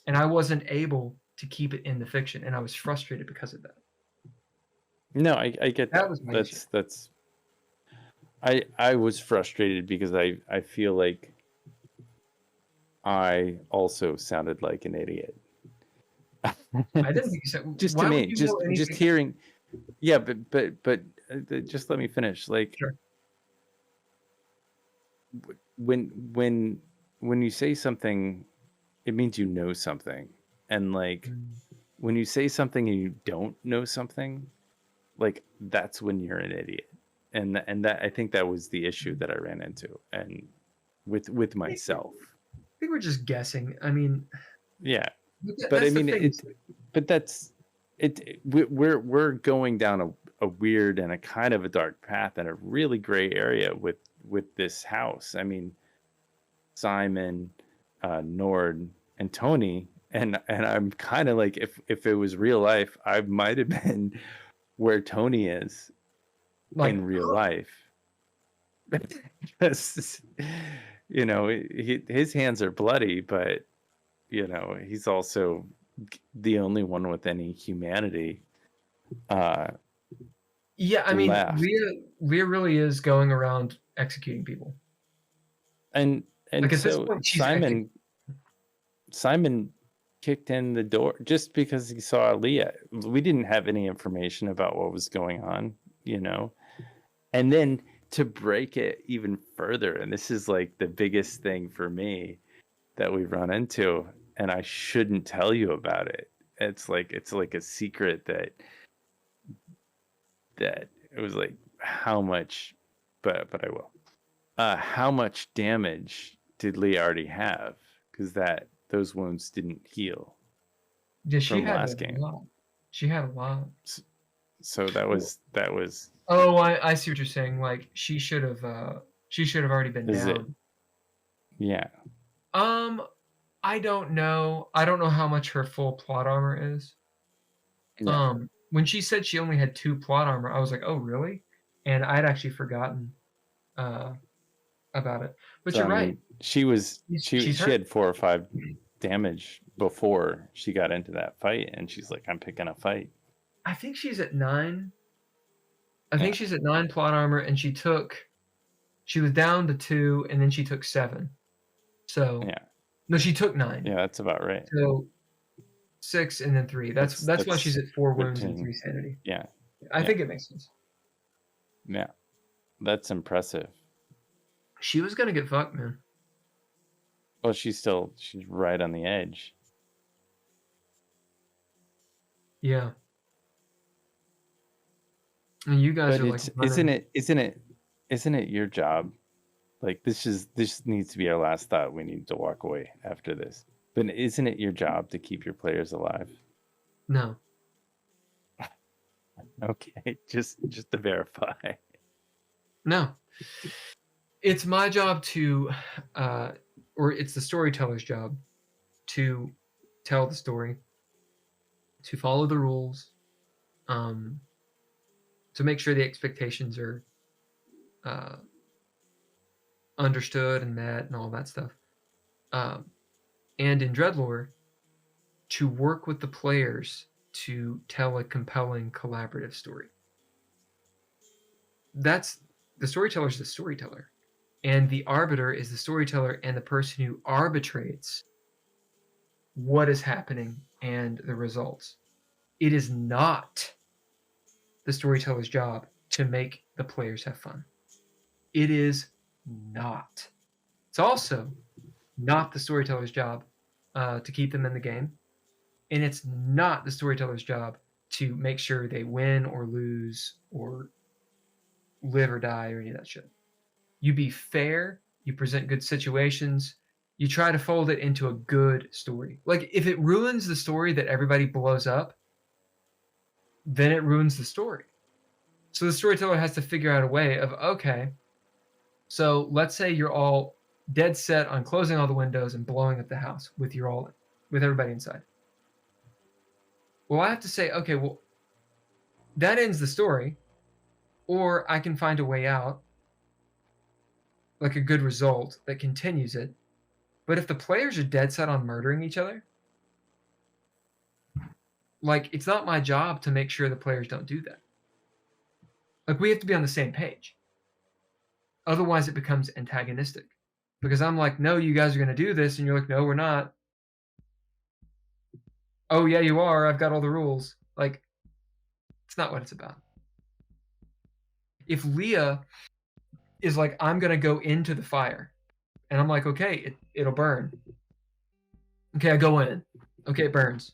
and I wasn't able to keep it in the fiction, and I was frustrated because of that. No, I get that. That's. I was frustrated because I feel like I also sounded like an idiot. I didn't think you said. Just to me, just hearing. Yeah, but just let me finish. Like, sure. When you say something, it means you know something, and like when you say something and you don't know something, like that's when you're an idiot, and that I think that was the issue that I ran into, and with myself. I think we're just guessing. I mean, yeah, but I mean, we're going down a weird and a kind of a dark path and a really gray area with this house. I mean, Simon, Nord, and Tony, and I'm kind of like, if it was real life, I might have been where Tony is Like, in real life. Because, you know, his hands are bloody, but you know, he's also the only one with any humanity. yeah, I mean, left. Leah really is going around executing people. And Like, at this so point, she's Simon kicked in the door just because he saw Leah. We didn't have any information about what was going on, you know. And then to break it even further, and this is like the biggest thing for me that we run into, and I shouldn't tell you about it. It's like a secret that it was like how much, but I will. How much damage did Leah already have? Because those wounds didn't heal. Yeah, she from had last a game. lot. She had a lot. So that was. Oh, I see what you're saying. Like, she should have already been Is it? down. Yeah. I don't know. I don't know how much her full plot armor is. Yeah. When she said she only had 2 plot armor, I was like, oh really? And I'd actually forgotten about it. But So, you're I right. mean, she hurt. had 4 or 5 damage before she got into that fight, and she's like, I'm picking a fight. I think she's at 9. I think she's at 9 plot armor, and she was down to 2, and then she took 7. So yeah. No, she took 9. Yeah, that's about right. So 6 and then 3. That's why she's at 4 wounds and 3 sanity. Yeah. I think it makes sense. Yeah. That's impressive. She was gonna get fucked, man. Well, she's right on the edge. Yeah. And you guys But are like, isn't it your job? Like, this needs to be our last thought. We need to walk away after this. But isn't it your job to keep your players alive? No. Okay, just to verify. No. It's my job to, or it's the storyteller's job to tell the story, to follow the rules, to make sure the expectations are understood and met and all that stuff. And in DreadLore, to work with the players to tell a compelling collaborative story. That's the storyteller is the storyteller, and the arbiter is the storyteller and the person who arbitrates what is happening and the results. It is not the storyteller's job to make the players have fun. It is not. It's also not the storyteller's job to keep them in the game. And it's not the storyteller's job to make sure they win or lose or live or die or any of that shit. You be fair, you present good situations, you try to fold it into a good story. Like, if it ruins the story that everybody blows up, then it ruins the story. So the storyteller has to figure out a way of, okay, so let's say you're all dead set on closing all the windows and blowing up the house with everybody inside. Well, I have to say, okay, well, that ends the story, or I can find a way out, like a good result that continues it. But if the players are dead set on murdering each other, like, it's not my job to make sure the players don't do that. Like, we have to be on the same page. Otherwise, it becomes antagonistic. Because I'm like, no, you guys are going to do this. And you're like, no, we're not. Oh, yeah, you are. I've got all the rules. Like, it's not what it's about. If Leah is like, I'm going to go into the fire. And I'm like, okay, it'll burn. Okay, I go in. Okay, it burns.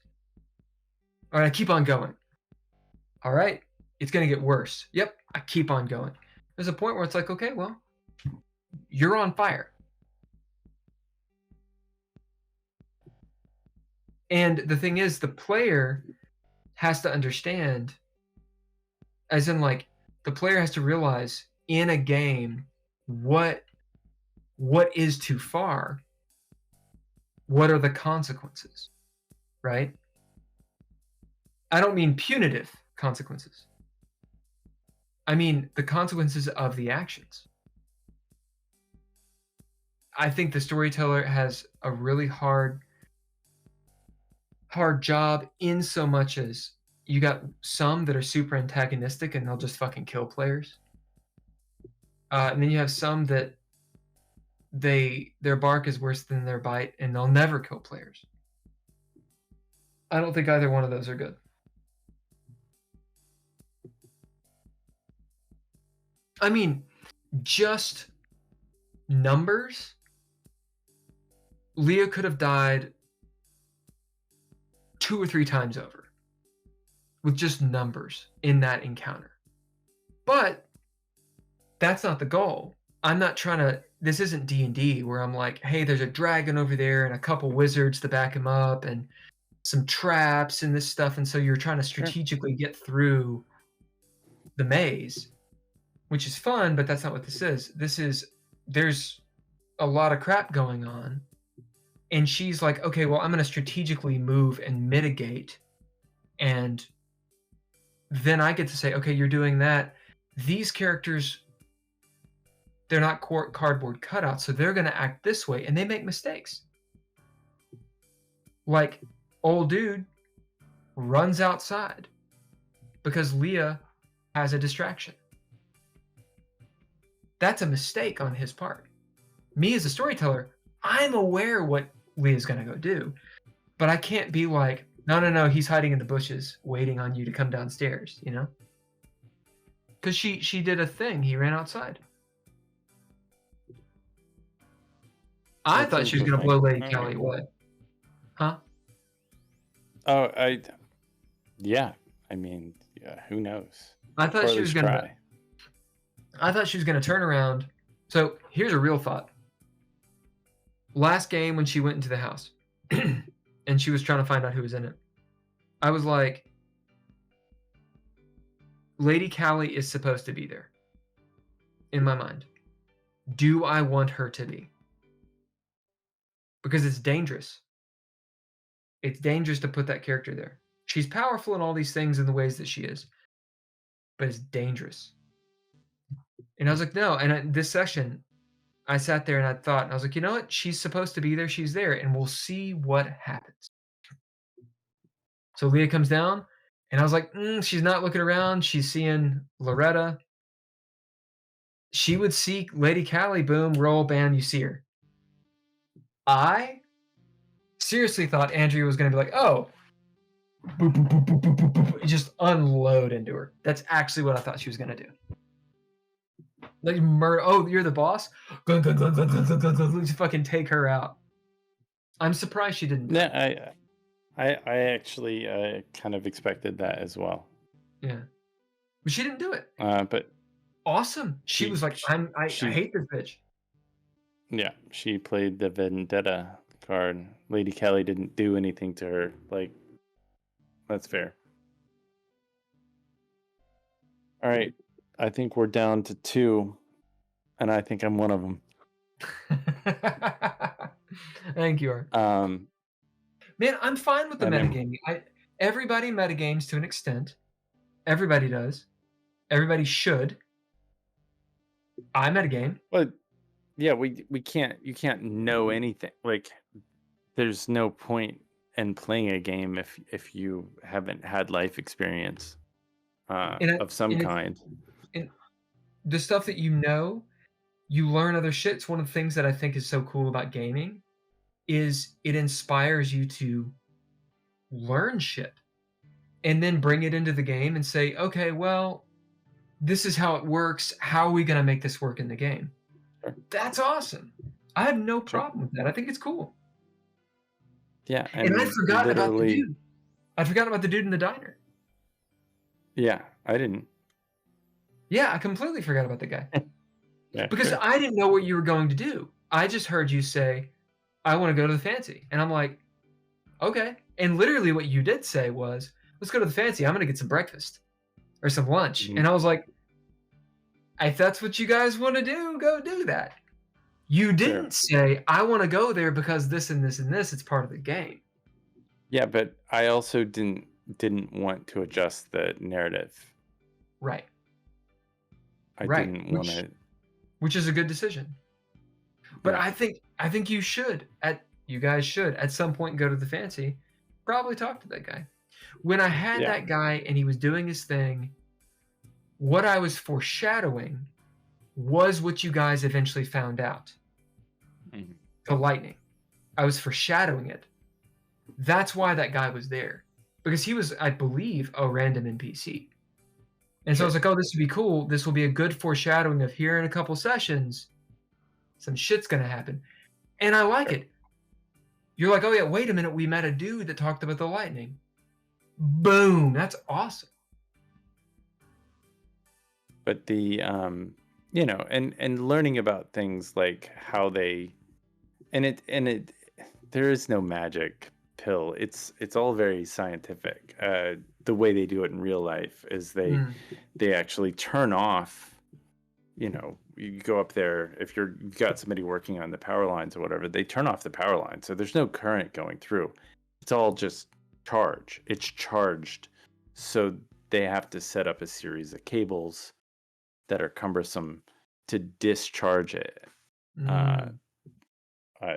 All right, I keep on going. All right, it's going to get worse. Yep, I keep on going. There's a point where it's like, okay, well, you're on fire. And the thing is, the player has to understand As in, like, the player has to realize in a game what is too far, what are the consequences, right? I don't mean punitive consequences. I mean the consequences of the actions. I think the storyteller has a really hard job, in so much as you got some that are super antagonistic and they'll just fucking kill players. And then you have some that their bark is worse than their bite and they'll never kill players. I don't think either one of those are good. I mean, just numbers. Leah could have died 2 or 3 times over with just numbers in that encounter. But that's not the goal. I'm not trying to, this isn't D&D where I'm like, hey, there's a dragon over there and a couple wizards to back him up and some traps and this stuff. And so you're trying to strategically get through the maze, which is fun, but that's not what this is. This is, there's a lot of crap going on. And she's like, okay, well, I'm going to strategically move and mitigate. And then I get to say, okay, you're doing that. These characters, they're not cardboard cutouts, so they're going to act this way, and they make mistakes. Like, old dude runs outside because Leah has a distraction. That's a mistake on his part. Me as a storyteller, I'm aware what Leah's going to go do, but I can't be like, no, he's hiding in the bushes waiting on you to come downstairs, you know? Because she did a thing. He ran outside. I thought she was going to blow Lady Callie away. Huh? Oh, yeah. I mean, yeah, who knows? I thought she was going to turn around. So here's a real thought. Last game when she went into the house and she was trying to find out who was in it, I was like, Lady Callie is supposed to be there in my mind. Do I want her to be? Because it's dangerous. It's dangerous to put that character there. She's powerful in all these things in the ways that she is, but it's dangerous. And I was like, no. And this session, I sat there and I thought, and I was like, you know what? She's supposed to be there. She's there. And we'll see what happens. So Leah comes down and I was like, she's not looking around. She's seeing Loretta. She would see Lady Callie, boom, roll, bam, you see her. I seriously thought Andrea was going to be like, oh, boop, boop, boop, boop, boop, boop, boop, just unload into her. That's actually what I thought she was going to do. Like, oh, you're the boss? Gun, gun, gun, gun, gun, gun, gun, gun, just fucking take her out. I'm surprised she didn't. Yeah, I actually kind of expected that as well. Yeah, but she didn't do it. But awesome. She was like, I hate this bitch. Yeah, she played the vendetta card. Lady Callie didn't do anything to her. Like, that's fair. All right, I think we're down to 2, and I think I'm one of them. Thank you. Man, I'm fine with the metagaming. Everybody metagames to an extent. Everybody does. Everybody should. I metagame. But yeah, we can't. You can't know anything. Like, there's no point in playing a game if you haven't had life experience of some kind. And the stuff that you know, you learn other shit. It's one of the things that I think is so cool about gaming, is it inspires you to learn shit and then bring it into the game and say, okay, well, this is how it works. How are we going to make this work in the game? Sure. That's awesome. I have no problem with that. I think it's cool. Yeah. And I forgot about the dude. I forgot about the dude in the diner. Yeah, I didn't. Yeah, I completely forgot about the guy. Yeah, because sure. I didn't know what you were going to do. I just heard you say, I want to go to the fancy. And I'm like, okay. And literally what you did say was, let's go to the fancy. I'm going to get some breakfast. or some lunch. And I was like, if that's what you guys want to do, go do that. You didn't say, I want to go there because this and this and this. It's part of the game. Yeah, but I also didn't want to adjust the narrative. Right. I didn't want to. Which is a good decision. But I think you guys should at some point go to the fancy, probably talk to that guy. When I had that guy and he was doing his thing, what I was foreshadowing was what you guys eventually found out. The lightning. I was foreshadowing it. That's why that guy was there. Because he was, I believe, a random NPC. And so I was like, oh, this would be cool. This will be a good foreshadowing of here in a couple sessions, some shit's going to happen. And I like it. You're like, oh, yeah, wait a minute. We met a dude that talked about the lightning. Boom. That's awesome. But the, you know, and learning about things like how they, there is no magic pill. It's all very scientific. The way they do it in real life is they actually turn off, you know, you go up there, if you've got somebody working on the power lines or whatever, they turn off the power line. So there's no current going through. It's all just charge. It's charged. So they have to set up a series of cables that are cumbersome to discharge it.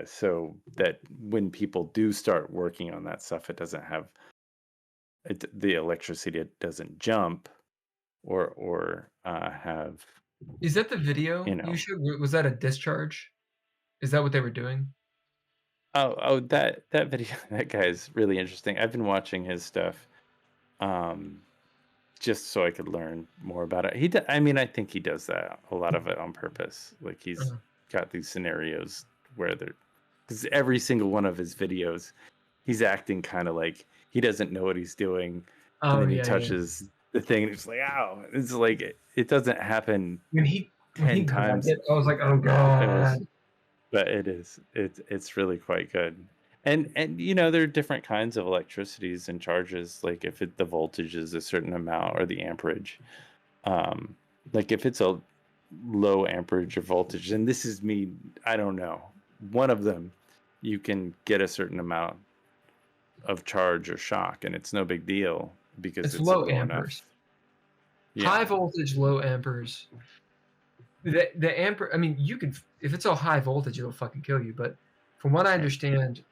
So that when people do start working on that stuff, it doesn't have the electricity doesn't jump or have. Is that the video you showed? Was that a discharge? Is that what they were doing? Oh, that video, that guy is really interesting. I've been watching his stuff, just so I could learn more about it. I think he does that, a lot of it on purpose. Like he's got these scenarios where because every single one of his videos, he's acting kind of like he doesn't know what he's doing. And then he touches the thing and it's like, ow. It's like, it doesn't happen when he 10 times. I was like, oh God. But it's really quite good. And you know, there are different kinds of electricities and charges. Like if the voltage is a certain amount or the amperage, like if it's a low amperage or voltage, and this is me, I don't know. One of them, you can get a certain amount of charge or shock, and it's no big deal because it's low amperes. High voltage, low amperes. The ampere, I mean, you could, if it's all high voltage, it'll fucking kill you. But from what I understand,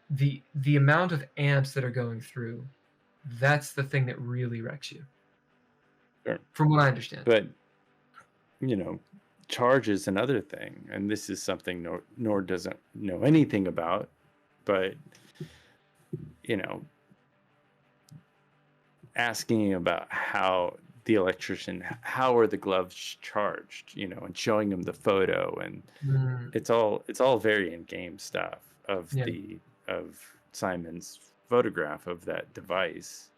the amount of amps that are going through, that's the thing that really wrecks you. Sure. From what I understand. But, you know, charge is another thing, and this is something Nor doesn't know anything about, but, you know, asking about how the electrician, how are the gloves charged, you know, and showing him the photo, and it's all very in-game stuff of Simon's photograph of that device.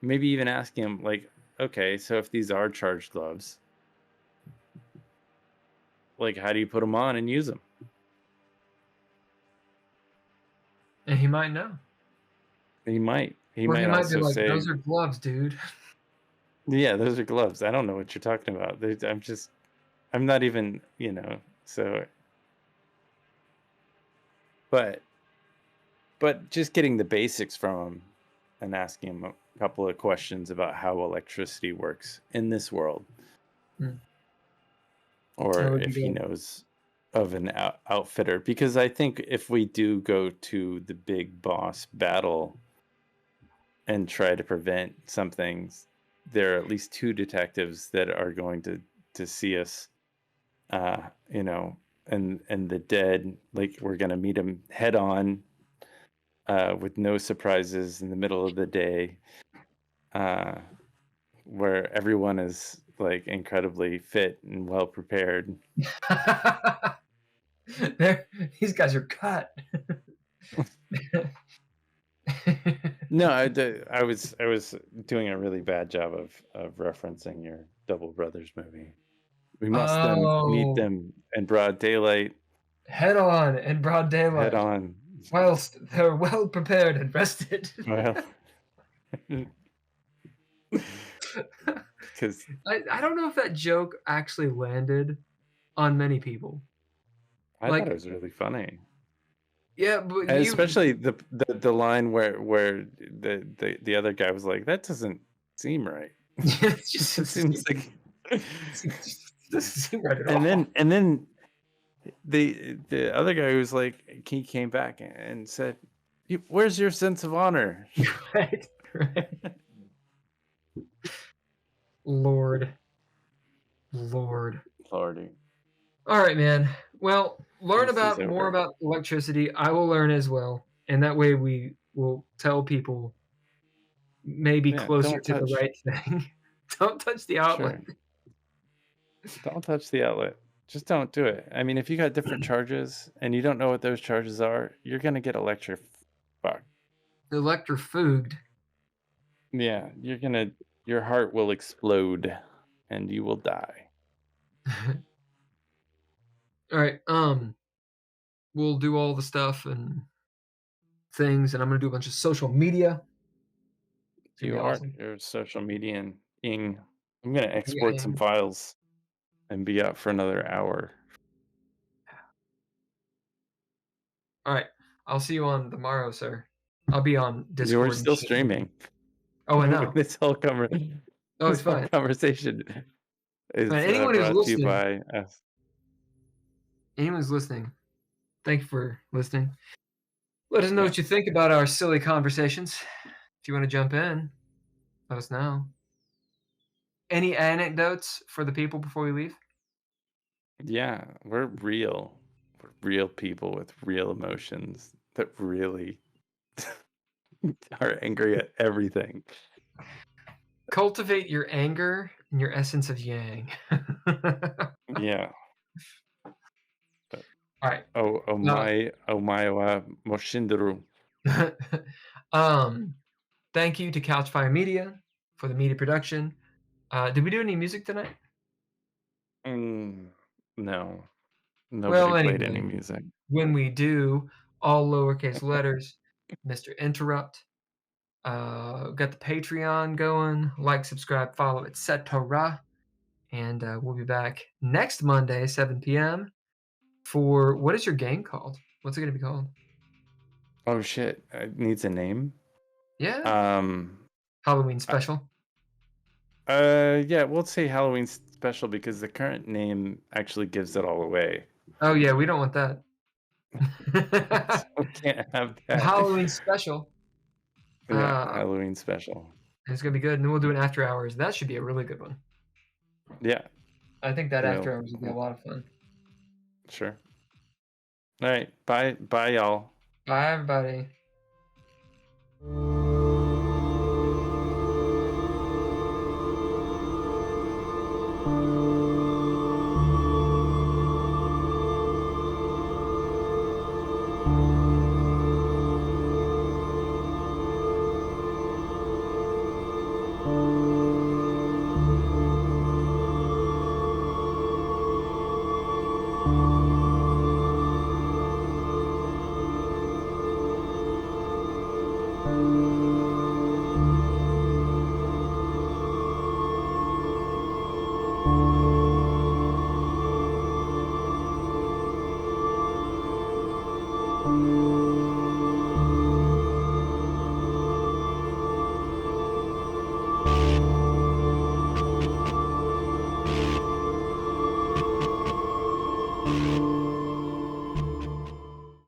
Maybe even asking him, like, okay, so if these are charged gloves, like, how do you put them on and use them? And he might know. He might. He might also be like, say, those are gloves, dude. Yeah, those are gloves. I don't know what you're talking about. I'm not even, you know, so. But just getting the basics from him and asking him a couple of questions about how electricity works in this world. Or if he knows of an outfitter. Because I think if we do go to the big boss battle and try to prevent some things, there are at least 2 detectives that are going to see us, you know, and the dead, like we're going to meet them head on, with no surprises in the middle of the day, where everyone is like incredibly fit and well prepared. These guys are cut. No, I was doing a really bad job of referencing your Double Brothers movie. We must then meet them in broad daylight. Head on in broad daylight. Head on. Whilst they're well prepared and rested. Well, Because I don't know if that joke actually landed on many people. I Like- thought it was really funny. Yeah, but And you especially the line where the other guy was like, "That doesn't seem right." it's just It seems like. doesn't seem right at all. And then the other guy was like, he came back and said, "Where's your sense of honor?" right. Lord. Lordy. All right, man. Well, learn This is about more over. about electricity. I will learn as well, and that way we will tell people maybe Yeah, closer don't to the touch. right thing. Don't touch the outlet. Sure. Don't touch the outlet. Just don't do it. I mean, if you got different charges and you don't know what those charges are, you're gonna get electrified. Electrofuged. Yeah, your heart will explode and you will die. All right. We'll do all the stuff and things, and I'm gonna do a bunch of social media. It's gonna You be are awesome. your social media and ing. I'm gonna export some am. files and be out for another hour. All right. I'll see you on tomorrow, sir. I'll be on Discord. We're and still shit. streaming. Oh, I know. This whole Oh, it's fine. conversation is Man, anyone who's brought to you listening- by us. Anyone's listening, thank you for listening. Let us know Yeah. what you think about our silly conversations. If you want to jump in, let us know. Any anecdotes for the people before we leave? Yeah, we're real. We're real people with real emotions that really are angry at everything. Cultivate your anger and your essence of yang. Yeah. All right. Oh my Moshindaru. Thank you to Couchfire Media for the media production. Did we do any music tonight? No. Nobody Well, played anyway. any music. When we do, all lowercase letters, Mr. Interrupt. Got the Patreon going. Like, subscribe, follow, etc. And we'll be back next Monday, 7 p.m. for what is your game called? What's it going to be called? Oh shit! It needs a name. Yeah. Halloween special. Yeah, we'll say Halloween special because the current name actually gives it all away. Oh yeah, we don't want that. So we can't have that. Halloween special. Yeah, Halloween special. It's gonna be good, and then we'll do an after hours. That should be a really good one. Yeah. I think that Well, after hours would be a lot of fun. Sure. All right. Bye, y'all. Bye, everybody.